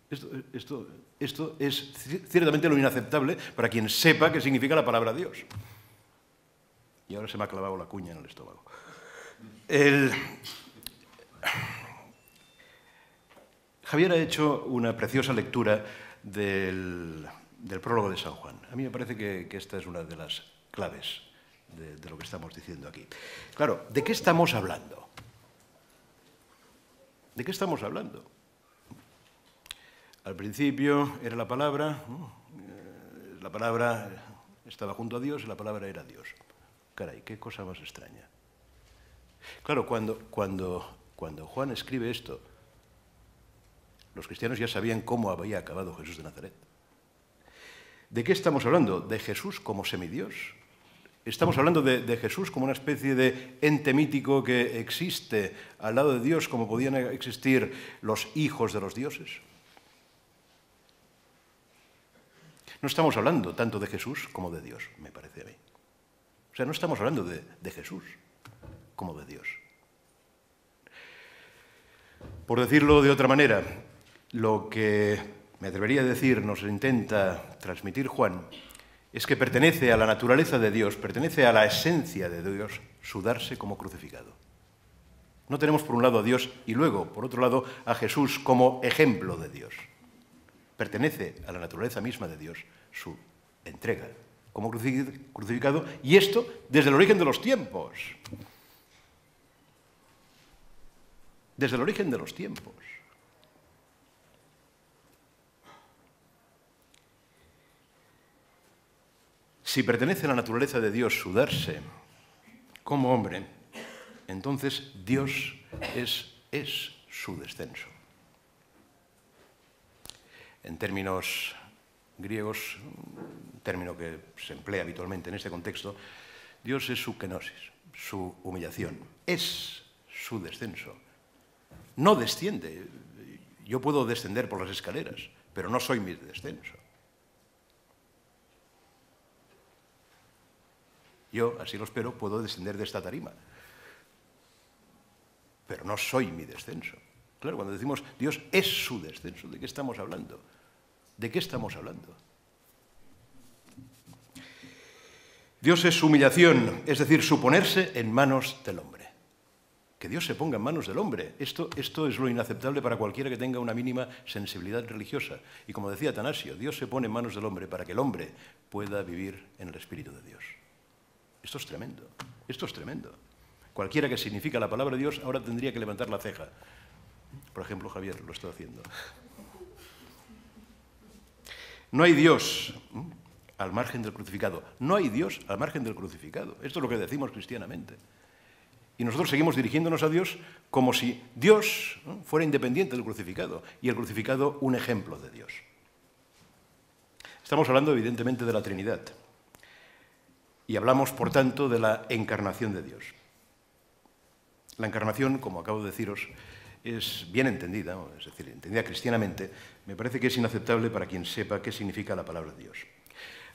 Esto es ciertamente lo inaceptable para quien sepa qué significa la palabra Dios. Y ahora se me ha clavado la cuña en el estómago. Javier ha hecho una preciosa lectura del prólogo de San Juan. A mí me parece que esta es una de las claves de lo que estamos diciendo aquí. Claro, ¿de qué estamos hablando? ¿De qué estamos hablando? Al principio era la palabra estaba junto a Dios y la palabra era Dios. Caray, qué cosa más extraña. Claro, cuando Juan escribe esto, los cristianos ya sabían cómo había acabado Jesús de Nazaret. ¿De qué estamos hablando? ¿De Jesús como semidios? ¿Estamos hablando de Jesús como una especie de ente mítico que existe al lado de Dios como podían existir los hijos de los dioses? No estamos hablando tanto de Jesús como de Dios, me parece a mí. O sea, no estamos hablando de Jesús como de Dios. Por decirlo de otra manera, lo que me atrevería a decir nos intenta transmitir Juan es que pertenece a la naturaleza de Dios, pertenece a la esencia de Dios sudarse como crucificado. No tenemos por un lado a Dios y luego, por otro lado, a Jesús como ejemplo de Dios. Pertenece a la naturaleza misma de Dios su entrega como crucificado, y esto desde el origen de los tiempos. Desde el origen de los tiempos. Si pertenece a la naturaleza de Dios sudarse como hombre, entonces Dios es su descenso. En términos griegos, un término que se emplea habitualmente en este contexto, Dios es su kenosis, su humillación, es su descenso. No desciende. Yo puedo descender por las escaleras, pero no soy mi descenso. Yo, así lo espero, puedo descender de esta tarima, pero no soy mi descenso. Claro, cuando decimos Dios es su descenso, ¿de qué estamos hablando? ¿De qué estamos hablando? Dios es su humillación, es decir, su ponerse en manos del hombre. Que Dios se ponga en manos del hombre. Esto es lo inaceptable para cualquiera que tenga una mínima sensibilidad religiosa. Y como decía Atanasio, Dios se pone en manos del hombre para que el hombre pueda vivir en el Espíritu de Dios. Esto es tremendo, esto es tremendo. Cualquiera que significa la palabra de Dios ahora tendría que levantar la ceja. Por ejemplo, Javier lo está haciendo. No hay Dios al margen del crucificado. No hay Dios al margen del crucificado. Esto es lo que decimos cristianamente. Y nosotros seguimos dirigiéndonos a Dios como si Dios fuera independiente del crucificado y el crucificado un ejemplo de Dios. Estamos hablando evidentemente de la Trinidad y hablamos, por tanto, de la encarnación de Dios. La encarnación, como acabo de deciros, es bien entendida, es decir, entendida cristianamente. Me parece que es inaceptable para quien sepa qué significa la palabra de Dios.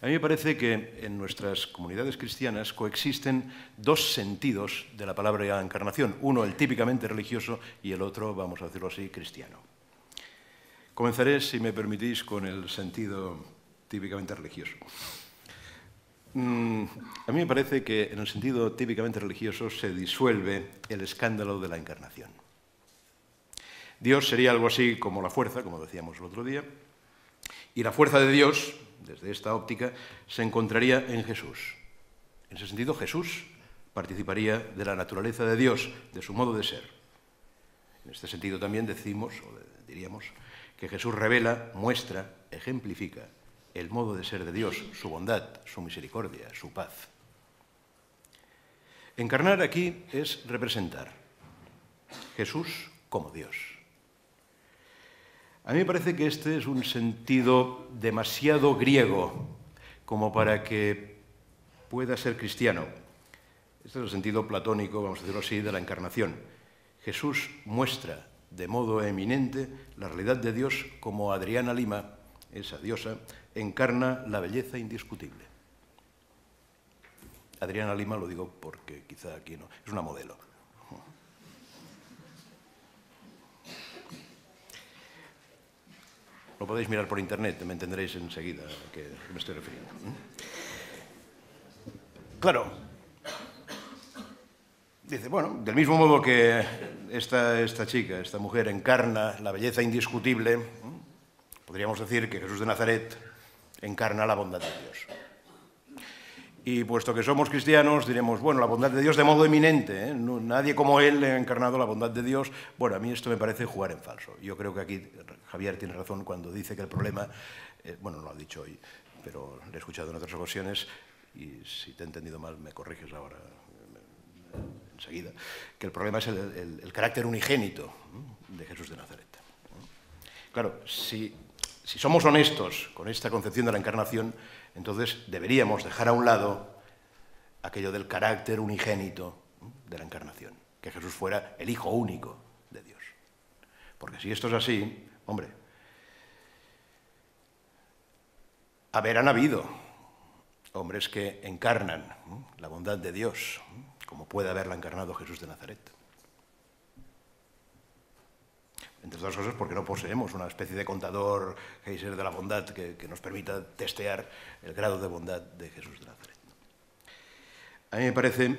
A mí me parece que en nuestras comunidades cristianas coexisten dos sentidos de la palabra encarnación. Uno, el típicamente religioso, y el otro, vamos a decirlo así, cristiano. Comenzaré, si me permitís, con el sentido típicamente religioso. A mí me parece que en el sentido típicamente religioso se disuelve el escándalo de la encarnación. Dios sería algo así como la fuerza, como decíamos el otro día, y la fuerza de Dios, desde esta óptica, se encontraría en Jesús. En ese sentido, Jesús participaría de la naturaleza de Dios, de su modo de ser. En este sentido también decimos, o diríamos, que Jesús revela, muestra, ejemplifica el modo de ser de Dios, su bondad, su misericordia, su paz. Encarnar aquí es representar Jesús como Dios. A mí me parece que este es un sentido demasiado griego como para que pueda ser cristiano. Este es el sentido platónico, vamos a decirlo así, de la encarnación. Jesús muestra de modo eminente la realidad de Dios como Adriana Lima, esa diosa, encarna la belleza indiscutible. Adriana Lima lo digo porque quizá aquí no, es una modelo. Lo podéis mirar por internet, me entenderéis enseguida a qué me estoy refiriendo. Claro, dice, bueno, del mismo modo que esta chica, esta mujer encarna la belleza indiscutible, podríamos decir que Jesús de Nazaret encarna la bondad de Dios. Y puesto que somos cristianos, diremos, bueno, la bondad de Dios de modo eminente, ¿eh? No, nadie como Él ha encarnado la bondad de Dios. Bueno, a mí esto me parece jugar en falso. Yo creo que aquí Javier tiene razón cuando dice que el problema, bueno, no lo ha dicho hoy, pero lo he escuchado en otras ocasiones, y si te he entendido mal me corriges ahora enseguida, que el problema es el carácter unigénito de Jesús de Nazaret. Claro, si somos honestos con esta concepción de la encarnación, entonces deberíamos dejar a un lado aquello del carácter unigénito de la encarnación, que Jesús fuera el Hijo único de Dios. Porque si esto es así, hombre, habrán habido hombres que encarnan la bondad de Dios, como puede haberla encarnado Jesús de Nazaret. Entre otras cosas porque no poseemos una especie de contador Geiser de la bondad que nos permita testear el grado de bondad de Jesús de Nazaret. A mí me parece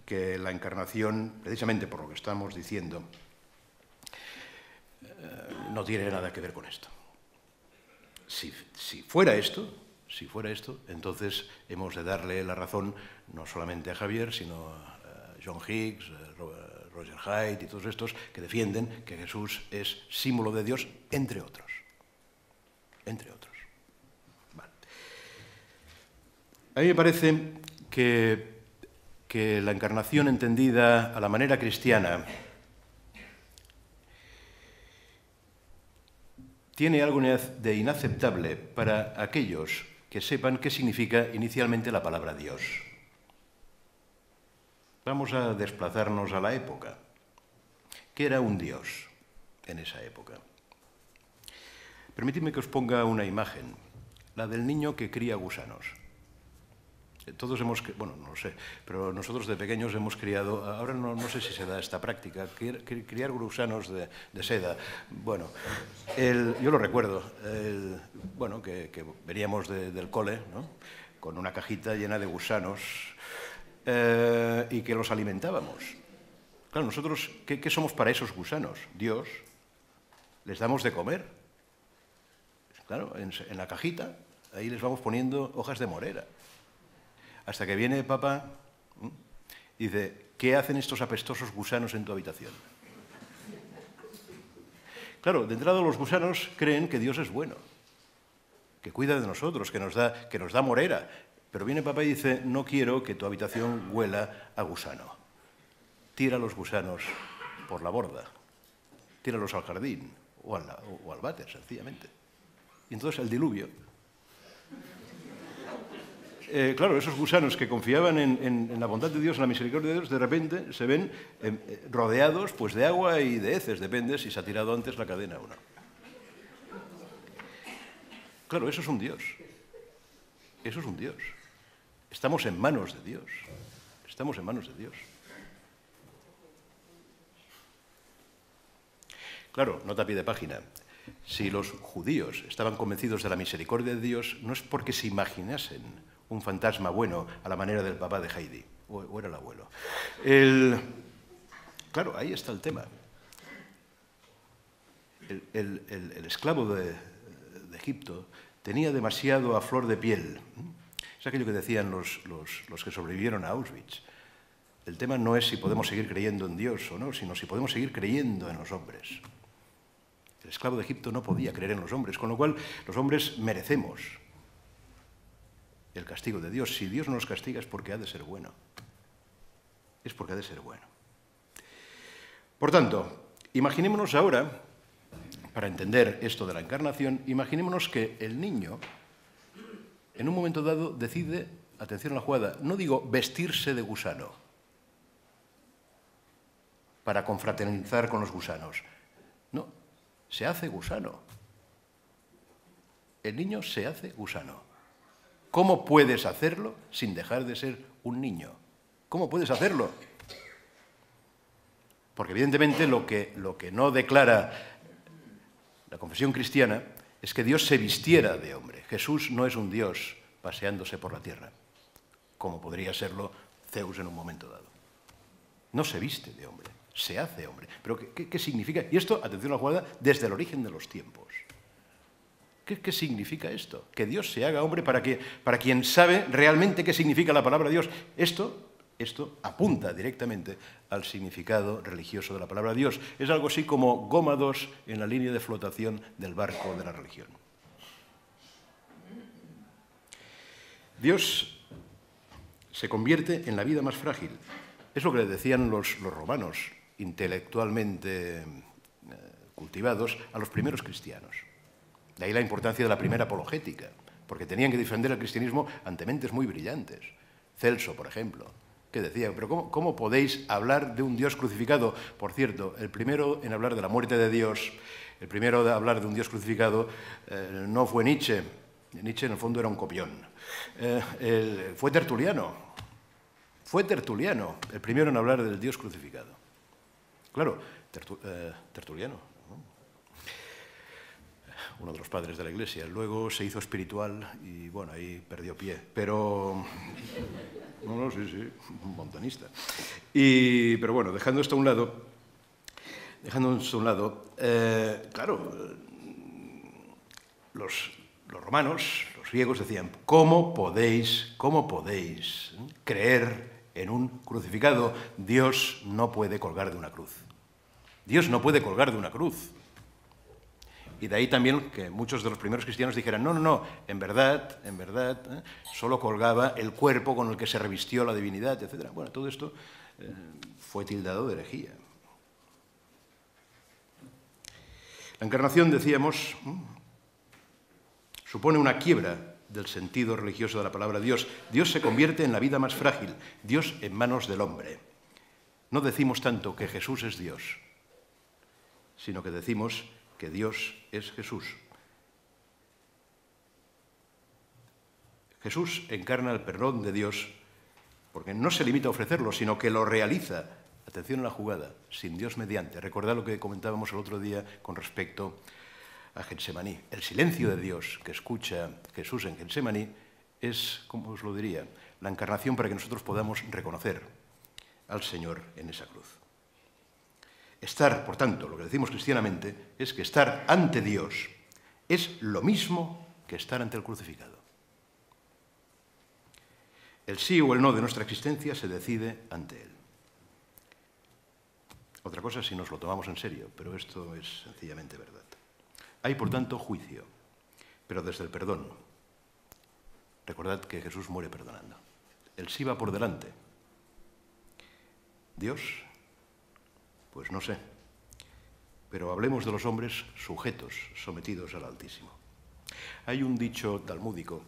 que la encarnación, precisamente por lo que estamos diciendo, no tiene nada que ver con esto. Si fuera esto, entonces hemos de darle la razón no solamente a Javier, sino a John Hicks, Roger Haidt y todos estos que defienden que Jesús es símbolo de Dios, entre otros. Entre otros. Vale. A mí me parece que la encarnación entendida a la manera cristiana tiene algo de inaceptable para aquellos que sepan qué significa inicialmente la palabra Dios. Vamos a desplazarnos a la época. ¿Qué era un Dios en esa época? Permitidme que os ponga una imagen, la del niño que cría gusanos. Todos hemos, bueno, no lo sé, pero nosotros de pequeños hemos criado, ahora no sé si se da esta práctica, criar gusanos de seda. Bueno, yo lo recuerdo, bueno, que veníamos del cole, ¿no?, con una cajita llena de gusanos y que los alimentábamos. Claro, nosotros, ¿qué somos para esos gusanos? Dios. Les damos de comer. Claro, en la cajita, ahí les vamos poniendo hojas de morera. Hasta que viene papá y dice, ¿qué hacen estos apestosos gusanos en tu habitación? Claro, de entrada los gusanos creen que Dios es bueno, que cuida de nosotros, que nos da morera. Pero viene papá y dice, no quiero que tu habitación huela a gusano. Tira los gusanos por la borda, tíralos al jardín o al váter, sencillamente. Y entonces el diluvio. Claro, esos gusanos que confiaban en la bondad de Dios, en la misericordia de Dios, de repente se ven rodeados pues, de agua y de heces, depende si se ha tirado antes la cadena o no. Claro, eso es un Dios. Eso es un Dios. Estamos en manos de Dios. Estamos en manos de Dios. Claro, nota a pie de página. Si los judíos estaban convencidos de la misericordia de Dios, no es porque se imaginasen un fantasma bueno a la manera del papá de Heidi, o era el abuelo. Claro, ahí está el tema. El esclavo de Egipto tenía demasiado a flor de piel. Es aquello que decían los que sobrevivieron a Auschwitz. El tema no es si podemos seguir creyendo en Dios o no, sino si podemos seguir creyendo en los hombres. El esclavo de Egipto no podía creer en los hombres, con lo cual los hombres merecemos el castigo de Dios. Si Dios nos castiga es porque ha de ser bueno. Es porque ha de ser bueno. Por tanto, imaginémonos ahora, para entender esto de la encarnación, imaginémonos que el niño, en un momento dado, decide, atención a la jugada, no digo vestirse de gusano para confraternizar con los gusanos. No, se hace gusano. El niño se hace gusano. ¿Cómo puedes hacerlo sin dejar de ser un niño? ¿Cómo puedes hacerlo? Porque evidentemente lo que no declara la confesión cristiana es que Dios se vistiera de hombre. Jesús no es un Dios paseándose por la tierra, como podría serlo Zeus en un momento dado. No se viste de hombre, se hace hombre. ¿Pero qué significa? Y esto, atención a la jugada, desde el origen de los tiempos. ¿Qué significa esto? Que Dios se haga hombre para quien sabe realmente qué significa la palabra Dios. Esto apunta directamente al significado religioso de la palabra Dios. Es algo así como gómados en la línea de flotación del barco de la religión. Dios se convierte en la vida más frágil. Es lo que le decían los romanos, intelectualmente cultivados, a los primeros cristianos. De ahí la importancia de la primera apologética, porque tenían que defender el cristianismo ante mentes muy brillantes. Celso, por ejemplo, que decía, pero ¿cómo podéis hablar de un Dios crucificado? Por cierto, el primero en hablar de la muerte de Dios, el primero de hablar de un Dios crucificado, no fue Nietzsche. Nietzsche en el fondo era un copión. Fue Tertuliano. Fue Tertuliano el primero en hablar del Dios crucificado. Claro, Tertuliano, uno de los padres de la Iglesia. Luego se hizo espiritual y, bueno, ahí perdió pie. Pero No, sí, un montanista. Pero bueno, dejando esto a un lado, claro, los romanos, los griegos decían, ¿cómo podéis creer en un crucificado? Dios no puede colgar de una cruz. Dios no puede colgar de una cruz. Y de ahí también que muchos de los primeros cristianos dijeran, no, en verdad, solo colgaba el cuerpo con el que se revistió la divinidad, etc. Bueno, todo esto fue tildado de herejía. La encarnación, decíamos, supone una quiebra del sentido religioso de la palabra Dios. Dios se convierte en la vida más frágil, Dios en manos del hombre. No decimos tanto que Jesús es Dios, sino que decimos que Dios es Jesús. Jesús encarna el perdón de Dios porque no se limita a ofrecerlo, sino que lo realiza. Atención a la jugada, sin Dios mediante. Recordad lo que comentábamos el otro día con respecto a Getsemaní. El silencio de Dios que escucha Jesús en Getsemaní es, ¿cómo os lo diría?, la encarnación para que nosotros podamos reconocer al Señor en esa cruz. Estar, por tanto, lo que decimos cristianamente es que estar ante Dios es lo mismo que estar ante el crucificado. El sí o el no de nuestra existencia se decide ante Él. Otra cosa si nos lo tomamos en serio, pero esto es sencillamente verdad. Hay, por tanto, juicio, pero desde el perdón. Recordad que Jesús muere perdonando. El sí va por delante. Dios, pues no sé. Pero hablemos de los hombres sujetos, sometidos al Altísimo. Hay un dicho talmúdico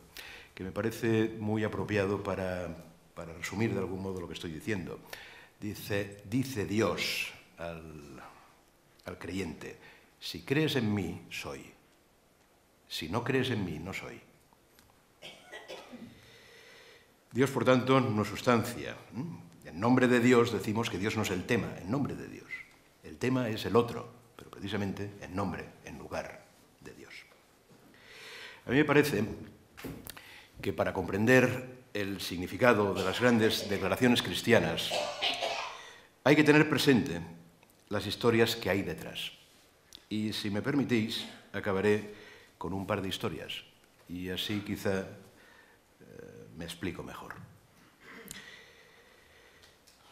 que me parece muy apropiado para resumir de algún modo lo que estoy diciendo. Dice Dios al creyente, si crees en mí, soy. Si no crees en mí, no soy. Dios, por tanto, no es sustancia. En nombre de Dios decimos que Dios no es el tema, en nombre de Dios. El tema es el otro, pero precisamente en nombre, en lugar de Dios. A mí me parece que para comprender el significado de las grandes declaraciones cristianas hay que tener presente las historias que hay detrás. Y si me permitís, acabaré con un par de historias y así quizá me explico mejor.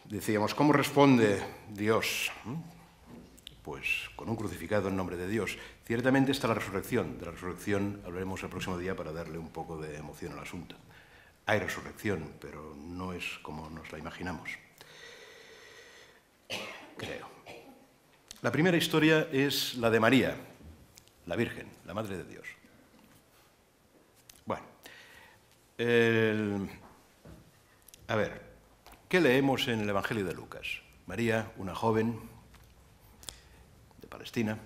Decíamos, ¿cómo responde Dios? Pues con un crucificado en nombre de Dios. Ciertamente está la resurrección. De la resurrección hablaremos el próximo día para darle un poco de emoción al asunto. Hay resurrección, pero no es como nos la imaginamos. Creo. La primera historia es la de María, la Virgen, la Madre de Dios. Bueno, a ver, ¿qué leemos en el Evangelio de Lucas? María, una joven de Palestina.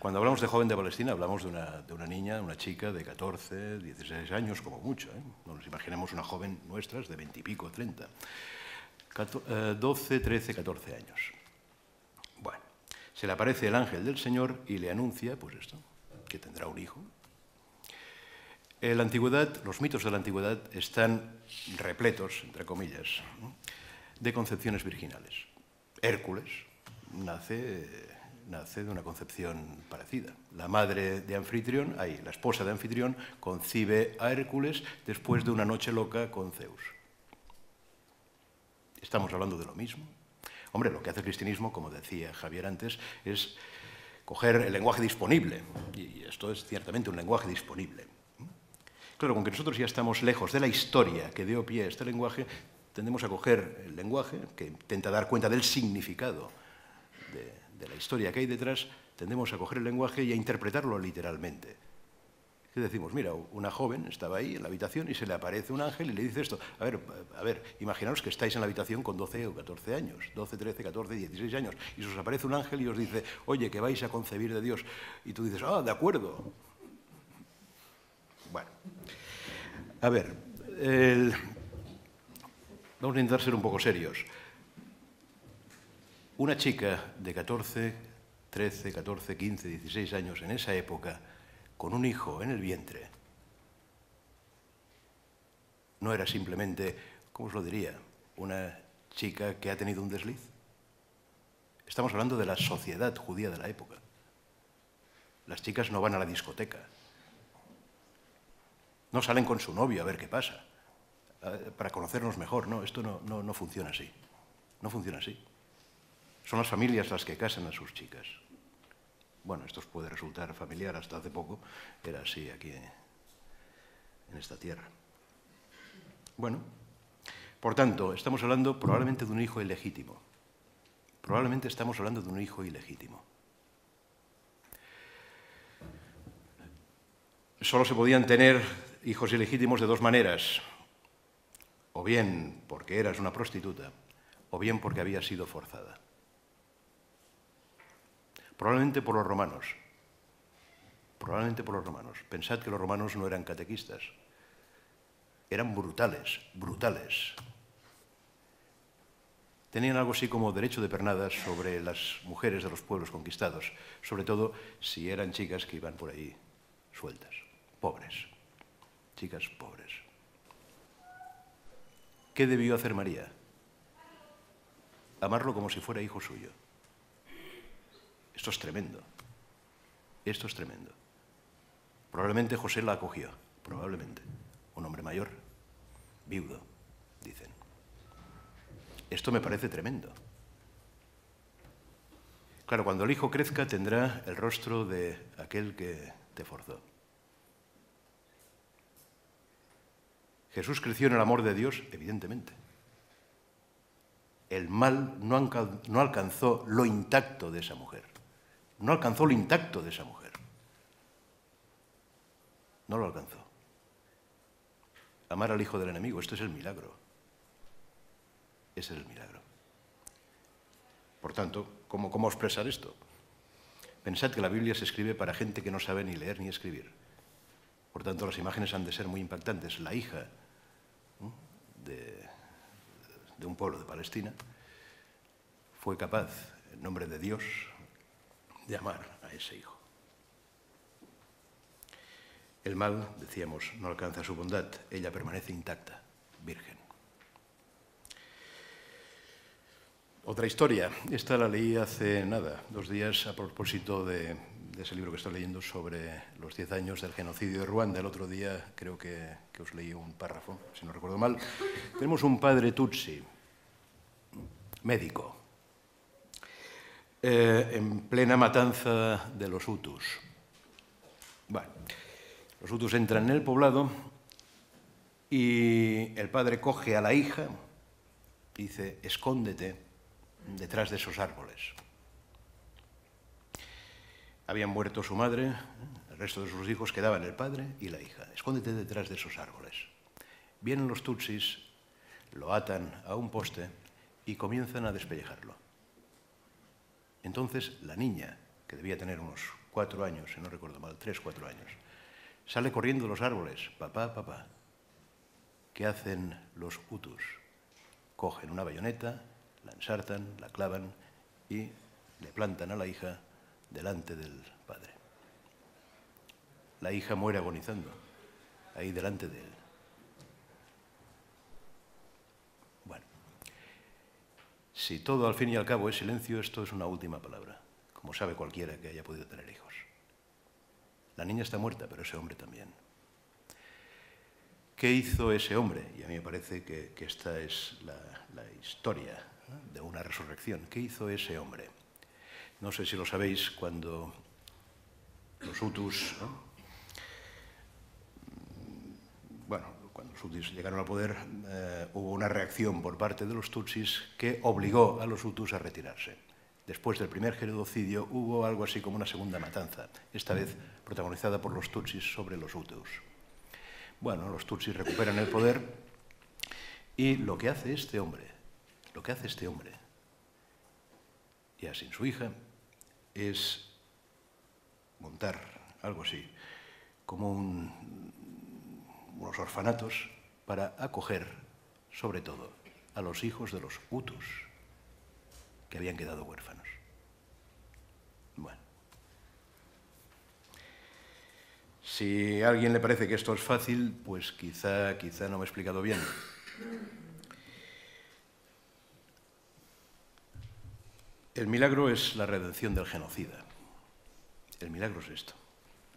Cuando hablamos de joven de Palestina, hablamos de una niña, una chica de 14, 16 años, como mucho. No nos imaginemos una joven nuestras de 20 y pico, 30. 12, 13, 14 años. Bueno, se le aparece el ángel del Señor y le anuncia, pues esto, que tendrá un hijo. En la antigüedad, los mitos de la antigüedad están repletos, entre comillas, de concepciones virginales. Hércules nace de una concepción parecida. La madre de Anfitrión, la esposa de Anfitrión, concibe a Hércules después de una noche loca con Zeus. Estamos hablando de lo mismo. Hombre, lo que hace el cristianismo, como decía Javier antes, es coger el lenguaje disponible. Y esto es ciertamente un lenguaje disponible. Claro, con que nosotros ya estamos lejos de la historia que dio pie a este lenguaje, tendemos a coger el lenguaje, que intenta dar cuenta del significado de la historia que hay detrás, tendemos a coger el lenguaje y a interpretarlo literalmente. ¿Qué decimos? Mira, una joven estaba ahí en la habitación y se le aparece un ángel y le dice esto. A ver, imaginaos que estáis en la habitación con 12 o 14 años, 12, 13, 14, 16 años, y se os aparece un ángel y os dice, oye, que vais a concebir de Dios. Y tú dices, de acuerdo. Bueno, a ver, vamos a intentar ser un poco serios. Una chica de 14, 13, 14, 15, 16 años en esa época, con un hijo en el vientre, no era simplemente ¿cómo os lo diría? Una chica que ha tenido un desliz. Estamos hablando de la sociedad judía de la época. Las chicas no van a la discoteca. No salen con su novio a ver qué pasa, para conocernos mejor. No, esto no funciona así. No funciona así. Son las familias las que casan a sus chicas. Bueno, esto os puede resultar familiar, hasta hace poco era así aquí en esta tierra. Bueno, por tanto, estamos hablando probablemente de un hijo ilegítimo. Probablemente estamos hablando de un hijo ilegítimo. Solo se podían tener hijos ilegítimos de dos maneras, o bien porque eras una prostituta, o bien porque había sido forzada. Probablemente por los romanos. Probablemente por los romanos. Pensad que los romanos no eran catequistas. Eran brutales, brutales. Tenían algo así como derecho de pernadas sobre las mujeres de los pueblos conquistados, sobre todo si eran chicas que iban por ahí sueltas, pobres, chicas pobres. ¿Qué debió hacer María? Amarlo como si fuera hijo suyo. Esto es tremendo. Esto es tremendo. Probablemente José la acogió, probablemente. Un hombre mayor, viudo, dicen. Esto me parece tremendo. Claro, cuando el hijo crezca tendrá el rostro de aquel que te forzó. Jesús creció en el amor de Dios, evidentemente. El mal no alcanzó lo intacto de esa mujer. No alcanzó lo intacto de esa mujer. No lo alcanzó. Amar al hijo del enemigo, esto es el milagro. Ese es el milagro. Por tanto, ¿cómo expresar esto? Pensad que la Biblia se escribe para gente que no sabe ni leer ni escribir. Por tanto, las imágenes han de ser muy impactantes. La hija de un pueblo de Palestina fue capaz, en nombre de Dios, de amar a ese hijo. El mal, decíamos, no alcanza su bondad. Ella permanece intacta, virgen. Otra historia. Esta la leí hace nada, 2 días, a propósito de ese libro que estoy leyendo sobre los 10 años del genocidio de Ruanda. El otro día creo que os leí un párrafo, si no recuerdo mal. Tenemos un padre Tutsi, médico, en plena matanza de los Hutus. Bueno, los Hutus entran en el poblado y el padre coge a la hija y dice: escóndete detrás de esos árboles. Habían muerto su madre, el resto de sus hijos, quedaban el padre y la hija. Escóndete detrás de esos árboles. Vienen los tutsis, lo atan a un poste y comienzan a despellejarlo. Entonces la niña, que debía tener unos 4 años, si no recuerdo mal, 3, 4 años, sale corriendo de los árboles. Papá, papá. ¿Qué hacen los hutus? Cogen una bayoneta, la ensartan, la clavan y le plantan a la hija delante del padre. La hija muere agonizando, ahí delante de él. Bueno, si todo al fin y al cabo es silencio, esto es una última palabra, como sabe cualquiera que haya podido tener hijos. La niña está muerta, pero ese hombre también. ¿Qué hizo ese hombre? Y a mí me parece que esta es la historia, ¿no?, de una resurrección. ¿Qué hizo ese hombre? No sé si lo sabéis, cuando los hutus, ¿no?, cuando los hutus llegaron al poder, hubo una reacción por parte de los tutsis que obligó a los hutus a retirarse. Después del primer genocidio hubo algo así como una segunda matanza, esta vez protagonizada por los tutsis sobre los hutus. Bueno, los tutsis recuperan el poder y lo que hace este hombre, ya sin su hija, es montar algo así como unos orfanatos para acoger, sobre todo, a los hijos de los hutus que habían quedado huérfanos. Bueno, si a alguien le parece que esto es fácil, pues quizá no me he explicado bien. El milagro es la redención del genocida. El milagro es esto,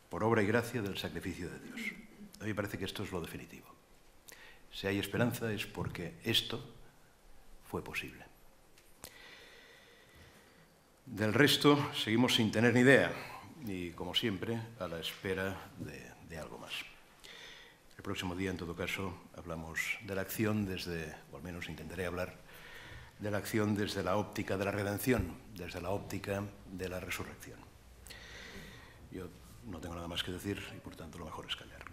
por obra y gracia del sacrificio de Dios. A mí me parece que esto es lo definitivo. Si hay esperanza es porque esto fue posible. Del resto seguimos sin tener ni idea y, como siempre, a la espera de algo más. El próximo día, en todo caso, hablamos de la acción desde, o al menos intentaré hablar de la acción desde la óptica de la redención, desde la óptica de la resurrección. Yo no tengo nada más que decir y, por tanto, lo mejor es callar.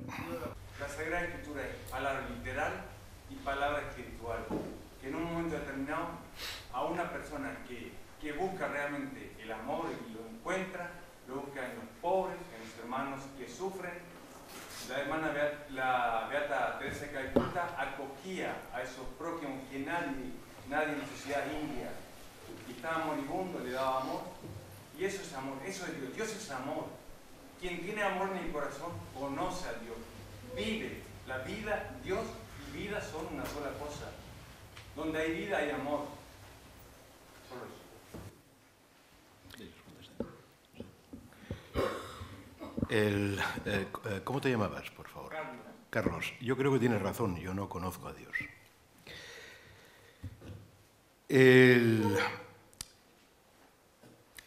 La Sagrada Escritura es palabra literal y palabra espiritual, que en un momento determinado a una persona que busca realmente el amor y lo encuentra, lo busca en los pobres, en los hermanos que sufren. La hermana la Beata Teresa de Calcuta acogía a esos prójimos que nadie en la sociedad india, y estaba moribundo, le daba amor. Y eso es amor, eso es Dios. Dios es amor. Quien tiene amor en el corazón conoce a Dios, vive. La vida, Dios y vida son una sola cosa. Donde hay vida hay amor. Solo eso. ¿Cómo te llamabas, por favor? Carlos. Carlos, yo creo que tienes razón, yo no conozco a Dios.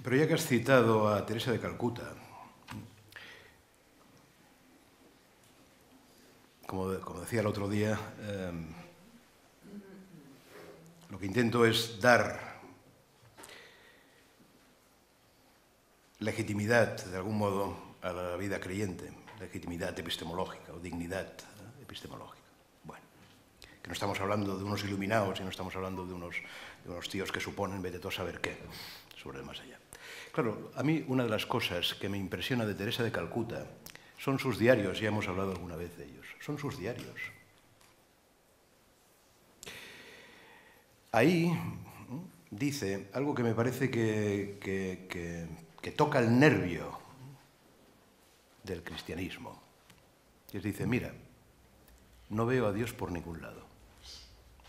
Pero ya que has citado a Teresa de Calcuta, como decía el otro día, lo que intento es dar legitimidad, de algún modo, a la vida creyente, legitimidad epistemológica o dignidad epistemológica. Bueno, que no estamos hablando de unos iluminados y no estamos hablando de unos tíos que suponen, vete tú a saber qué, sobre el más allá. Claro, a mí una de las cosas que me impresiona de Teresa de Calcuta son sus diarios, ya hemos hablado alguna vez de ellos, son sus diarios. Ahí dice algo que me parece que toca el nervio del cristianismo. Y dice, mira, no veo a Dios por ningún lado.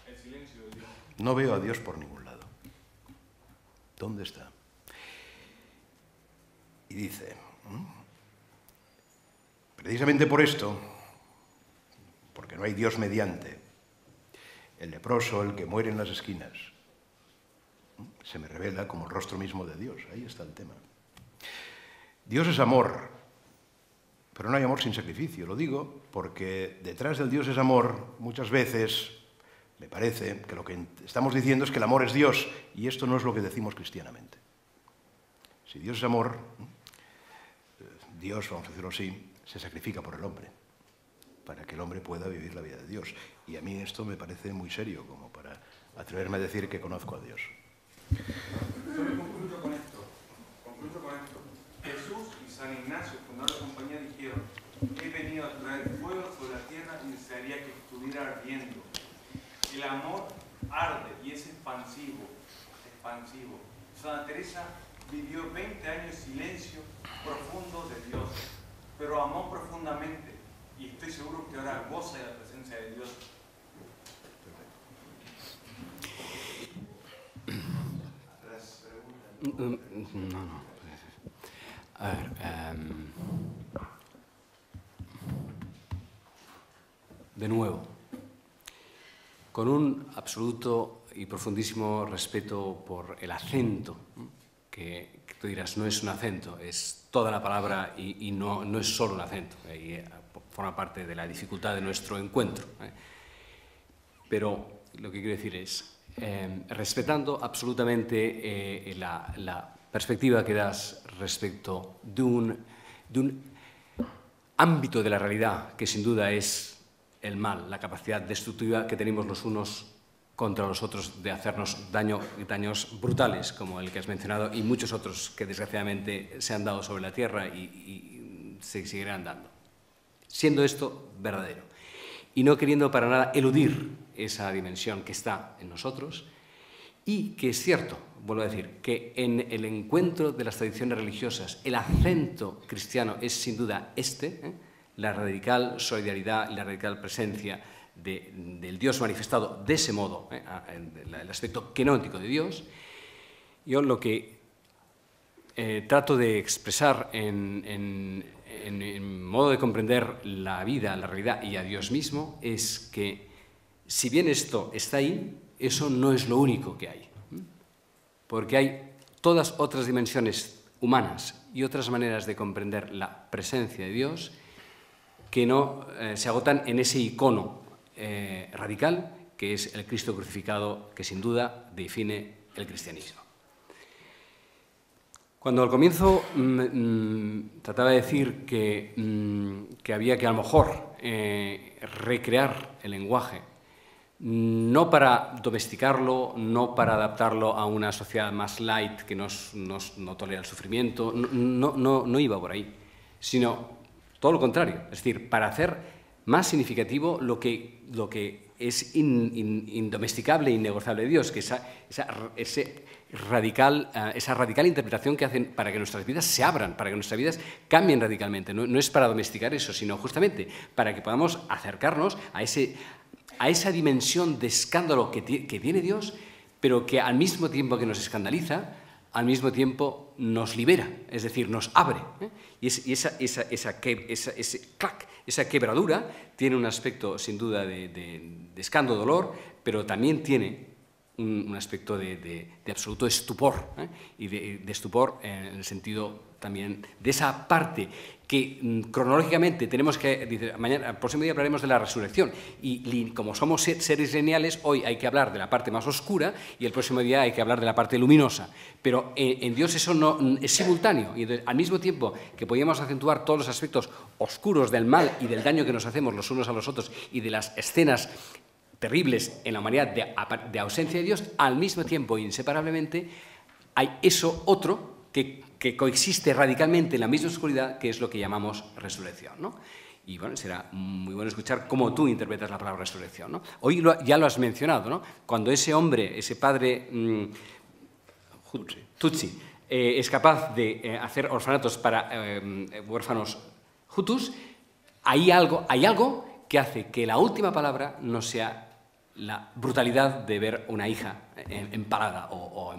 El silencio de Dios. No veo a Dios por ningún lado. ¿Dónde está? Y dice, precisamente por esto, porque no hay Dios mediante, el leproso, el que muere en las esquinas, se me revela como el rostro mismo de Dios. Ahí está el tema. Dios es amor, pero no hay amor sin sacrificio. Lo digo porque detrás del Dios es amor, muchas veces me parece que lo que estamos diciendo es que el amor es Dios, y esto no es lo que decimos cristianamente. Si Dios es amor, Dios, vamos a decirlo así, se sacrifica por el hombre, para que el hombre pueda vivir la vida de Dios. Y a mí esto me parece muy serio, como para atreverme a decir que conozco a Dios. Solo concluyo con esto. Jesús y San Ignacio, fundador de la compañía, dijeron: he venido a traer fuego sobre la tierra y desearía que estuviera ardiendo. El amor arde y es expansivo. Santa Teresa vivió 20 años en silencio profundo de Dios, pero amó profundamente, y estoy seguro que ahora goza de la presencia de Dios. No. A ver, de nuevo, con un absoluto y profundísimo respeto por el acento, que tú dirás, no es un acento, es toda la palabra y no es solo un acento, forma parte de la dificultad de nuestro encuentro. Pero lo que quiero decir es, respetando absolutamente la perspectiva que das respecto de un ámbito de la realidad que sin duda es el mal, la capacidad destructiva que tenemos los unos contra los otros de hacernos daño y daños brutales, como el que has mencionado, y muchos otros que desgraciadamente se han dado sobre la tierra y se seguirán dando. Siendo esto verdadero y no queriendo para nada eludir esa dimensión que está en nosotros, y que es cierto, vuelvo a decir, que en el encuentro de las tradiciones religiosas el acento cristiano es sin duda la radical solidaridad y la radical presencia del Dios manifestado de ese modo, el aspecto kenótico de Dios, Yo lo que trato de expresar en modo de comprender la vida, la realidad y a Dios mismo es que si bien esto está ahí, eso no es lo único que hay. Porque hay todas otras dimensiones humanas y otras maneras de comprender la presencia de Dios que no se agotan en ese icono radical que es el Cristo crucificado, que sin duda define el cristianismo. Cuando al comienzo trataba de decir que había que a lo mejor recrear el lenguaje, no para domesticarlo, no para adaptarlo a una sociedad más light que no tolera el sufrimiento, no iba por ahí, sino todo lo contrario, es decir, para hacer más significativo lo que es indomesticable e innegociable de Dios, que esa radical interpretación que hacen para que nuestras vidas se abran, para que nuestras vidas cambien radicalmente. No es para domesticar eso, sino justamente para que podamos acercarnos a esa dimensión de escándalo que tiene Dios, pero que al mismo tiempo que nos escandaliza, al mismo tiempo nos libera, es decir, nos abre. Y esa quebradura tiene un aspecto sin duda de escándalo, dolor, pero también tiene un aspecto de absoluto estupor, y de estupor en el sentido también de esa parte que cronológicamente tenemos que... el próximo día hablaremos de la resurrección y como somos seres lineales, hoy hay que hablar de la parte más oscura y el próximo día hay que hablar de la parte luminosa. Pero en Dios eso no es simultáneo y entonces, al mismo tiempo que podíamos acentuar todos los aspectos oscuros del mal y del daño que nos hacemos los unos a los otros y de las escenas terribles en la humanidad de ausencia de Dios, al mismo tiempo, inseparablemente, hay eso otro que coexiste radicalmente en la misma oscuridad, que es lo que llamamos resurrección, ¿no? Y bueno, será muy bueno escuchar cómo tú interpretas la palabra resurrección, ¿no? Hoy ya lo has mencionado, ¿no? Cuando ese hombre, ese padre Tutsi, es capaz de hacer orfanatos para huérfanos hutus, hay algo que hace que la última palabra no sea la brutalidad de ver una hija empalada o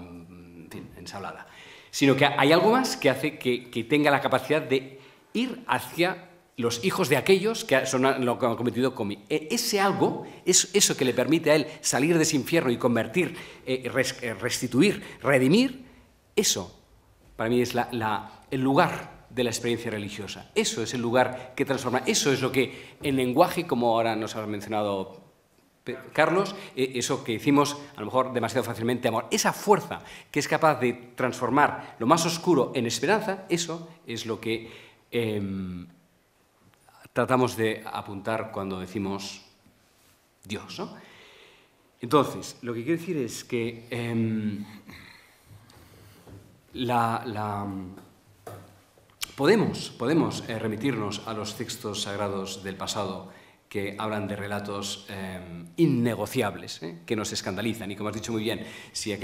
ensablada, sino que hay algo más que hace que tenga la capacidad de ir hacia los hijos de aquellos que lo han cometido conmigo. Ese algo, eso que le permite a él salir de ese infierno y convertir, restituir, redimir, eso para mí es el lugar de la experiencia religiosa. Eso es el lugar que transforma. Eso es lo que en lenguaje, como ahora nos ha mencionado Carlos, eso que decimos a lo mejor demasiado fácilmente amor, esa fuerza que es capaz de transformar lo más oscuro en esperanza, eso es lo que tratamos de apuntar cuando decimos Dios, ¿no? Entonces, lo que quiero decir es que podemos remitirnos a los textos sagrados del pasado que hablan de relatos innegociables, que nos escandalizan. Y como has dicho muy bien, si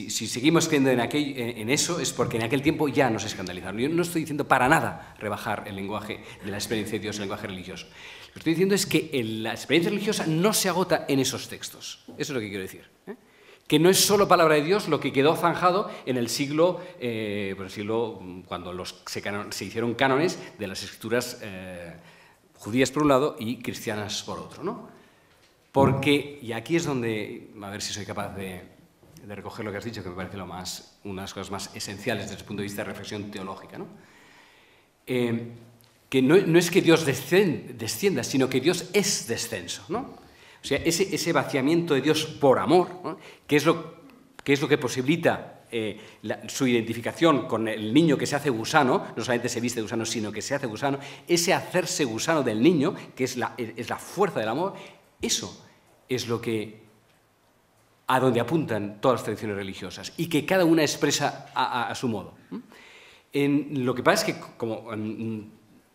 seguimos creyendo en eso, es porque en aquel tiempo ya nos escandalizaron. Yo no estoy diciendo para nada rebajar el lenguaje de la experiencia de Dios, el lenguaje religioso. Lo que estoy diciendo es que la experiencia religiosa no se agota en esos textos. Eso es lo que quiero decir. Que no es solo palabra de Dios lo que quedó zanjado en el siglo, cuando se hicieron cánones de las escrituras judías por un lado y cristianas por otro, ¿no? Porque, y aquí es donde, a ver si soy capaz de recoger lo que has dicho, que me parece una de las cosas más esenciales desde el punto de vista de reflexión teológica, ¿no? Que no es que Dios descienda, sino que Dios es descenso, ¿no? O sea, ese vaciamiento de Dios por amor, ¿no? que es lo que posibilita su identificación con el niño que se hace gusano, no solamente se viste de gusano, sino que se hace gusano, ese hacerse gusano del niño, que es la fuerza del amor, eso es lo que a donde apuntan todas las tradiciones religiosas y que cada una expresa a su modo. Lo que pasa es que, como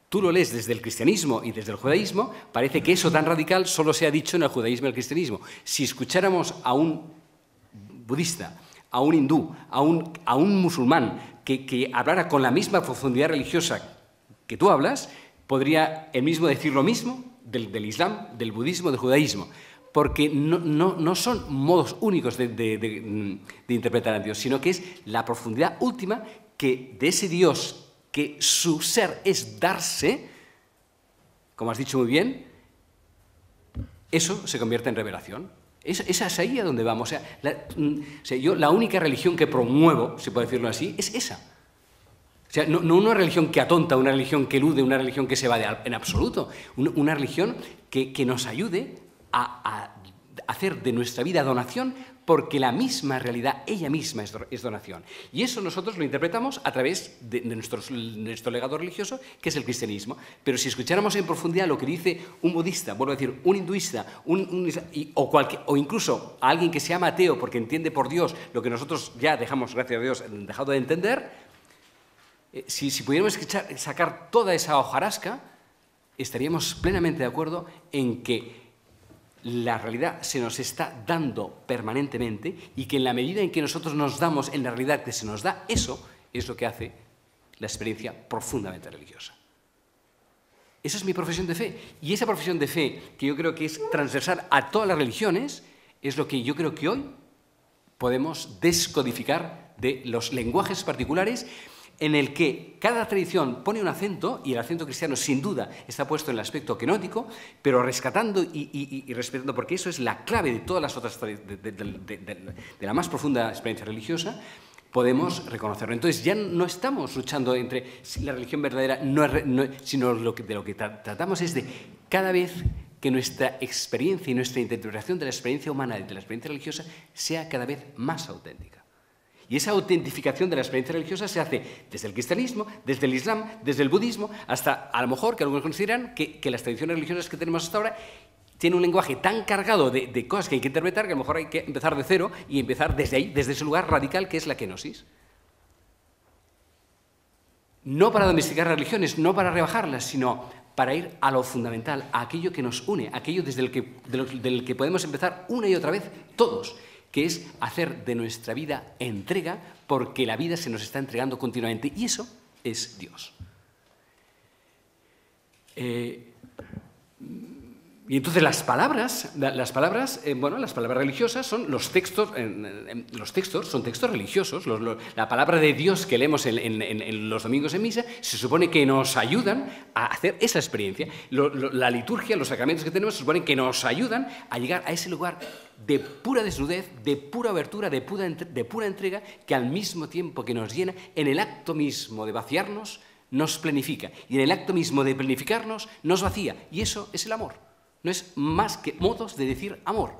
tú lo lees desde el cristianismo y desde el judaísmo, parece que eso tan radical solo se ha dicho en el judaísmo y el cristianismo. Si escucháramos a un budista, a un hindú, a un musulmán que hablara con la misma profundidad religiosa que tú hablas, podría él mismo decir lo mismo del Islam, del budismo, del judaísmo. porque no son modos únicos de interpretar a Dios, sino que es la profundidad última que de ese Dios, que su ser es darse, como has dicho muy bien, eso se convierte en revelación. Esa es ahí a donde vamos. O sea, yo la única religión que promuevo, si puedo decirlo así, es esa. O sea, no una religión que atonta, una religión que elude, una religión que se va en absoluto. Una religión que nos ayude a hacer de nuestra vida donación, porque la misma realidad, ella misma es donación. Y eso nosotros lo interpretamos a través de nuestro legado religioso, que es el cristianismo. Pero si escucháramos en profundidad lo que dice un budista, vuelvo a decir, un hinduista, o incluso a alguien que se llama ateo porque entiende por Dios lo que nosotros ya dejamos, gracias a Dios, dejado de entender, si pudiéramos sacar toda esa hojarasca, estaríamos plenamente de acuerdo en que la realidad se nos está dando permanentemente y que en la medida en que nosotros nos damos en la realidad que se nos da, eso es lo que hace la experiencia profundamente religiosa. Esa es mi profesión de fe. Y esa profesión de fe, que yo creo que es transversal a todas las religiones, es lo que yo creo que hoy podemos descodificar de los lenguajes particulares, en el que cada tradición pone un acento, y el acento cristiano sin duda está puesto en el aspecto kenótico, pero rescatando y respetando, porque eso es la clave de todas las otras de la más profunda experiencia religiosa, podemos reconocerlo. Entonces ya no estamos luchando entre la religión verdadera, sino de lo que tratamos es de cada vez que nuestra experiencia y nuestra interpretación de la experiencia humana y de la experiencia religiosa sea cada vez más auténtica. Y esa autentificación de la experiencia religiosa se hace desde el cristianismo, desde el islam, desde el budismo, hasta a lo mejor que algunos consideran que las tradiciones religiosas que tenemos hasta ahora tienen un lenguaje tan cargado de cosas que hay que interpretar que a lo mejor hay que empezar de cero y empezar desde ahí, desde ese lugar radical que es la kenosis. No para domesticar las religiones, no para rebajarlas, sino para ir a lo fundamental, a aquello que nos une, aquello del que podemos empezar una y otra vez todos, que es hacer de nuestra vida entrega, porque la vida se nos está entregando continuamente, y eso es Dios. Y entonces las palabras religiosas son los textos son textos religiosos. La palabra de Dios que leemos en los domingos en misa se supone que nos ayudan a hacer esa experiencia. La liturgia, los sacramentos que tenemos se suponen que nos ayudan a llegar a ese lugar de pura desnudez, de pura abertura, de pura entrega, que al mismo tiempo que nos llena, en el acto mismo de vaciarnos, nos plenifica. Y en el acto mismo de plenificarnos, nos vacía. Y eso es el amor. No es más que modos de decir amor.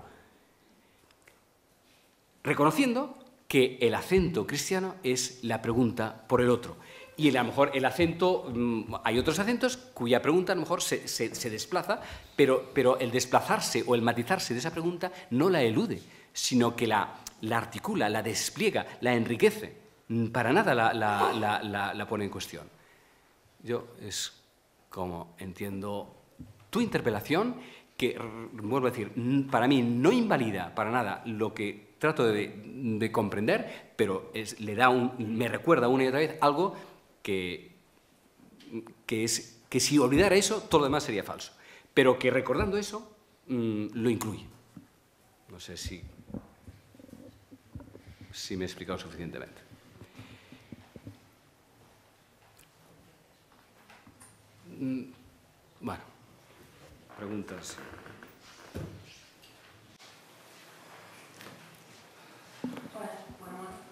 Reconociendo que el acento cristiano es la pregunta por el otro. Y a lo mejor el acento, hay otros acentos cuya pregunta a lo mejor se desplaza, pero el desplazarse o el matizarse de esa pregunta no la elude, sino que la articula, la despliega, la enriquece. Para nada la pone en cuestión. Yo es como entiendo tu interpelación, que, vuelvo a decir, para mí no invalida para nada lo que trato de comprender, pero me recuerda una y otra vez algo que si olvidara eso, todo lo demás sería falso. Pero que recordando eso, lo incluye. No sé si me he explicado suficientemente. Bueno, preguntas.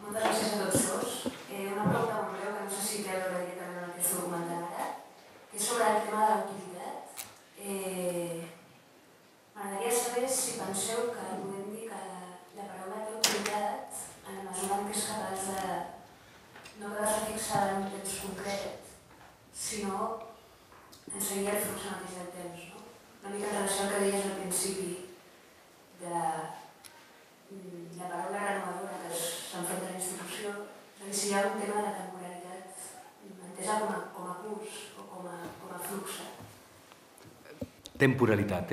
Moltes gràcies a tots dos. Una pregunta molt breu, que no sé si té a veure directament amb el que esteu comentant ara, que és sobre el tema de l'autoritat. M'agradaria saber si penseu que podem dir que la paraula té autoritat en la mesura en què és capaç de no quedar-se fixada en un temps concret, sinó en seguir el flux mateix del temps, no? Una mica en relació al que deies al principi de la paraula renovadora que s'enfronta a la institució, és a dir, si hi ha un tema de la temporalitat entesa com a curs o com a flux. Temporalitat,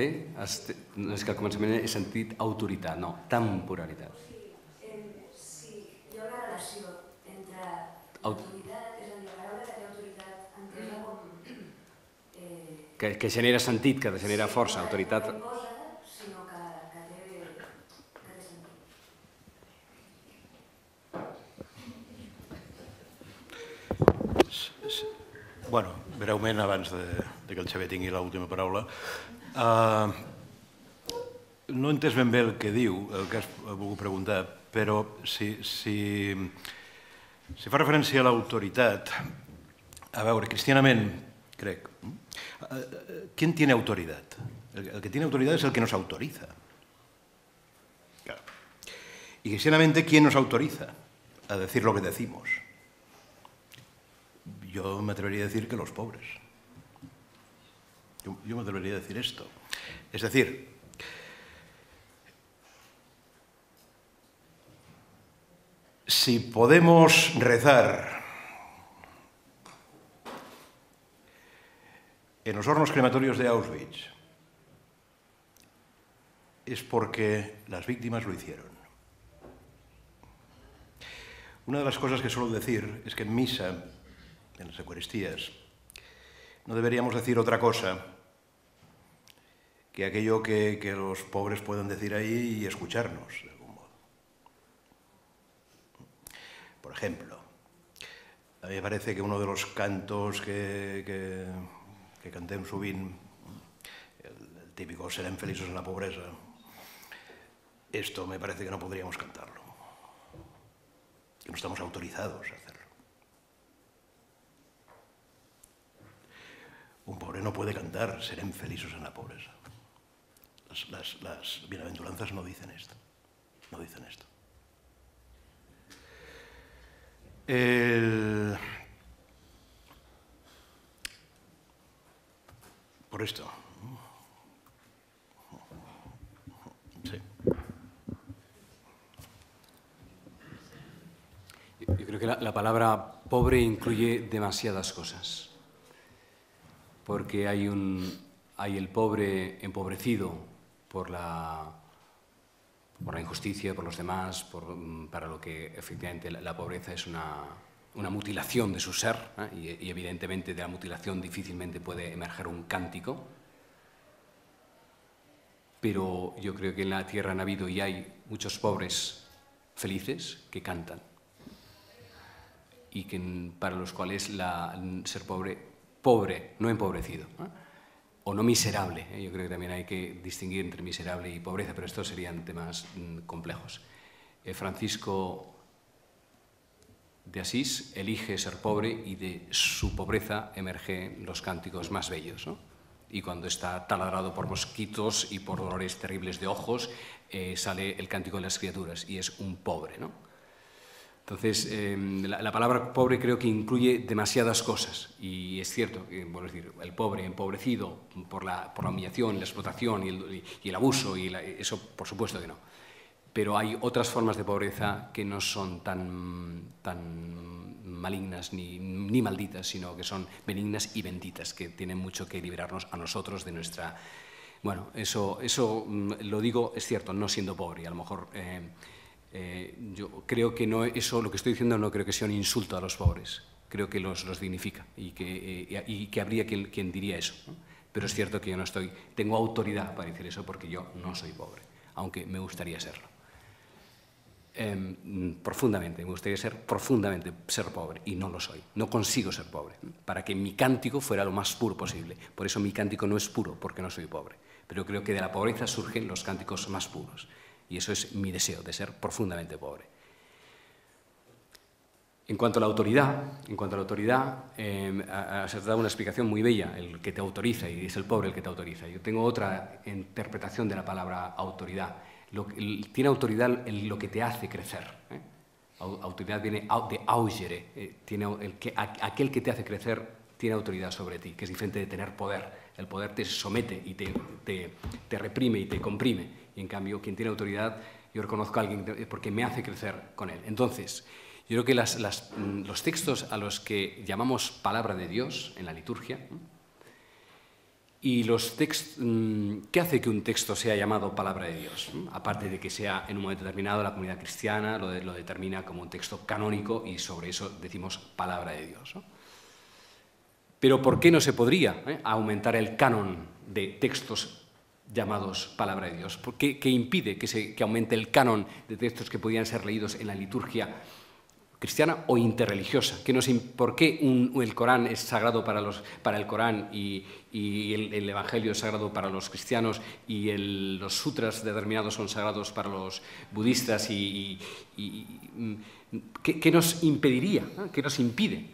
No és que al començament he sentit autoritat, no, temporalitat. Sí, hi ha una relació entre autoritat, és a dir, la paraula que té autoritat entesa com que genera sentit, que genera força, autoritat. sinó que té Bueno, breument, abans que el Xavier tingui l'última paraula. No he entès ben bé el que diu, el que has volgut preguntar, però si fa referència a l'autoritat, a veure, cristianament, crec, ¿quién tiene autoridad? El que tiene autoridad es el que nos autoriza. Claro. Y cristianamente, ¿quién nos autoriza a decir lo que decimos? Yo me atrevería a decir que los pobres. Yo me atrevería a decir esto. Es decir, si podemos rezar en los hornos crematorios de Auschwitz, es porque las víctimas lo hicieron. Una de las cosas que suelo decir es que en misa, en las Eucaristías, no deberíamos decir otra cosa que aquello que los pobres puedan decir ahí y escucharnos, de algún modo. Por ejemplo, a mí me parece que uno de los cantos que cantem sovint, el típico serem feliços en la pobreza, esto me parece que no podríamos cantarlo, que no estamos autorizados a hacerlo. Un pobre no puede cantar serem feliços en la pobreza. Las bienaventuranzas no dicen esto. No dicen esto. Por esto. Sí. Yo creo que la palabra pobre incluye demasiadas cosas. Porque hay el pobre empobrecido por la injusticia, por los demás, para lo que efectivamente la pobreza es una mutilación de su ser, y evidentemente de la mutilación difícilmente puede emerger un cántico. Pero yo creo que en la tierra han habido y hay muchos pobres felices que cantan y para los cuales ser pobre, no empobrecido, o no miserable. Yo creo que también hay que distinguir entre miserable y pobreza, pero estos serían temas complejos. Francisco de Asís elige ser pobre y de su pobreza emergen los cánticos más bellos, ¿no? Y cuando está taladrado por mosquitos y por dolores terribles de ojos, sale el cántico de las criaturas y es un pobre, ¿no? Entonces, la palabra pobre creo que incluye demasiadas cosas y es cierto que, bueno, es decir, el pobre empobrecido por la humillación, la explotación y el abuso, eso por supuesto que no. Pero hay otras formas de pobreza que no son tan malignas ni malditas, sino que son benignas y benditas, que tienen mucho que liberarnos a nosotros de nuestra... Bueno, eso lo digo, es cierto, no siendo pobre, a lo mejor... yo creo que lo que estoy diciendo no creo que sea un insulto a los pobres, creo que los dignifica y que habría quien diría eso, ¿no? Pero es cierto que yo tengo autoridad para decir eso porque yo no soy pobre, aunque me gustaría serlo. Me gustaría ser pobre y no lo soy, no consigo ser pobre, para que mi cántico fuera lo más puro posible. Por eso mi cántico no es puro, porque no soy pobre, pero creo que de la pobreza surgen los cánticos más puros. Y eso es mi deseo, de ser profundamente pobre. En cuanto a la autoridad, has dado una explicación muy bella, el que te autoriza, y es el pobre el que te autoriza. Yo tengo otra interpretación de la palabra autoridad. Tiene autoridad en lo que te hace crecer. Autoridad viene de augere. Aquel que te hace crecer tiene autoridad sobre ti, que es diferente de tener poder. El poder te somete y te reprime y te comprime. Y en cambio, quien tiene autoridad, yo reconozco a alguien porque me hace crecer con él. Entonces, yo creo que los textos a los que llamamos palabra de Dios en la liturgia, y los textos, ¿qué hace que un texto sea llamado palabra de Dios? Aparte de que sea en un momento determinado la comunidad cristiana lo determina como un texto canónico y sobre eso decimos palabra de Dios, ¿no? Pero ¿por qué no se podría aumentar el canon de textos llamados palabra de Dios? ¿Qué impide que aumente el canon de textos que podían ser leídos en la liturgia cristiana o interreligiosa. ¿Por qué el Corán es sagrado para el Corán y el Evangelio es sagrado para los cristianos y los sutras determinados son sagrados para los budistas? ¿Qué nos impediría, qué nos impide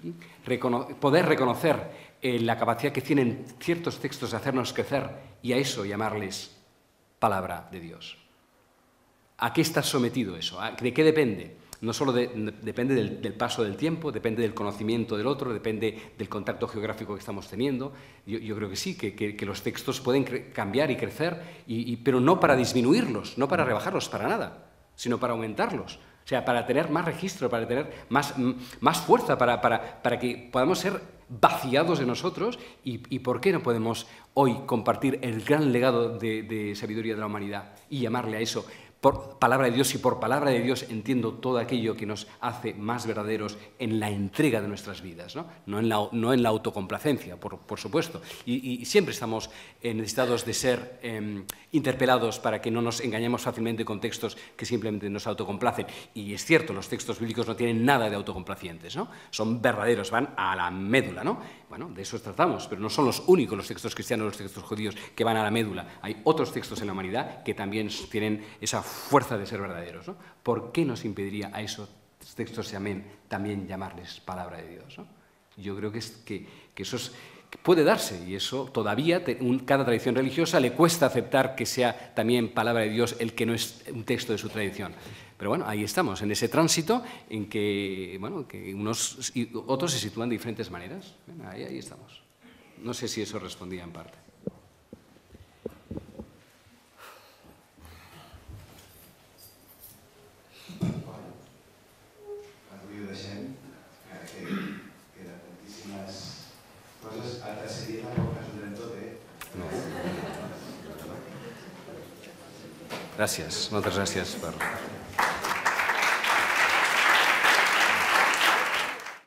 poder reconocer la capacidad que tienen ciertos textos de hacernos crecer y a eso llamarles palabra de Dios? ¿A qué está sometido eso? ¿De qué depende? No solo depende del paso del tiempo, depende del conocimiento del otro, depende del contacto geográfico que estamos teniendo. Yo creo que sí, que los textos pueden cambiar y crecer, pero no para disminuirlos, no para rebajarlos, para nada, sino para aumentarlos. O sea, para tener más registro, para tener más fuerza, para que podamos ser vaciados de nosotros y ¿por qué no podemos hoy compartir el gran legado de sabiduría de la humanidad y llamarle a eso por palabra de Dios? Y por palabra de Dios entiendo todo aquello que nos hace más verdaderos en la entrega de nuestras vidas, no en la autocomplacencia, por supuesto. Y siempre estamos necesitados de ser interpelados para que no nos engañemos fácilmente con textos que simplemente nos autocomplacen. Y es cierto, los textos bíblicos no tienen nada de autocomplacientes, ¿no? Son verdaderos, van a la médula, ¿no? Bueno, de eso tratamos, pero no son los únicos los textos cristianos, los textos judíos que van a la médula. Hay otros textos en la humanidad que también tienen esa fuerza de ser verdaderos, ¿no? ¿Por qué nos impediría a esos textos también llamarles palabra de Dios, ¿no? Yo creo que eso puede darse y eso todavía cada tradición religiosa le cuesta aceptar que sea también palabra de Dios el que no es un texto de su tradición. Pero bueno, ahí estamos, en ese tránsito en que, que unos y otros se sitúan de diferentes maneras. Bueno, ahí estamos. No sé si eso respondía en parte. Avui ho deixem, que queden tantíssimes coses. De seguida tampoc ens ho tenen tot, No. Gràcies, moltes gràcies per...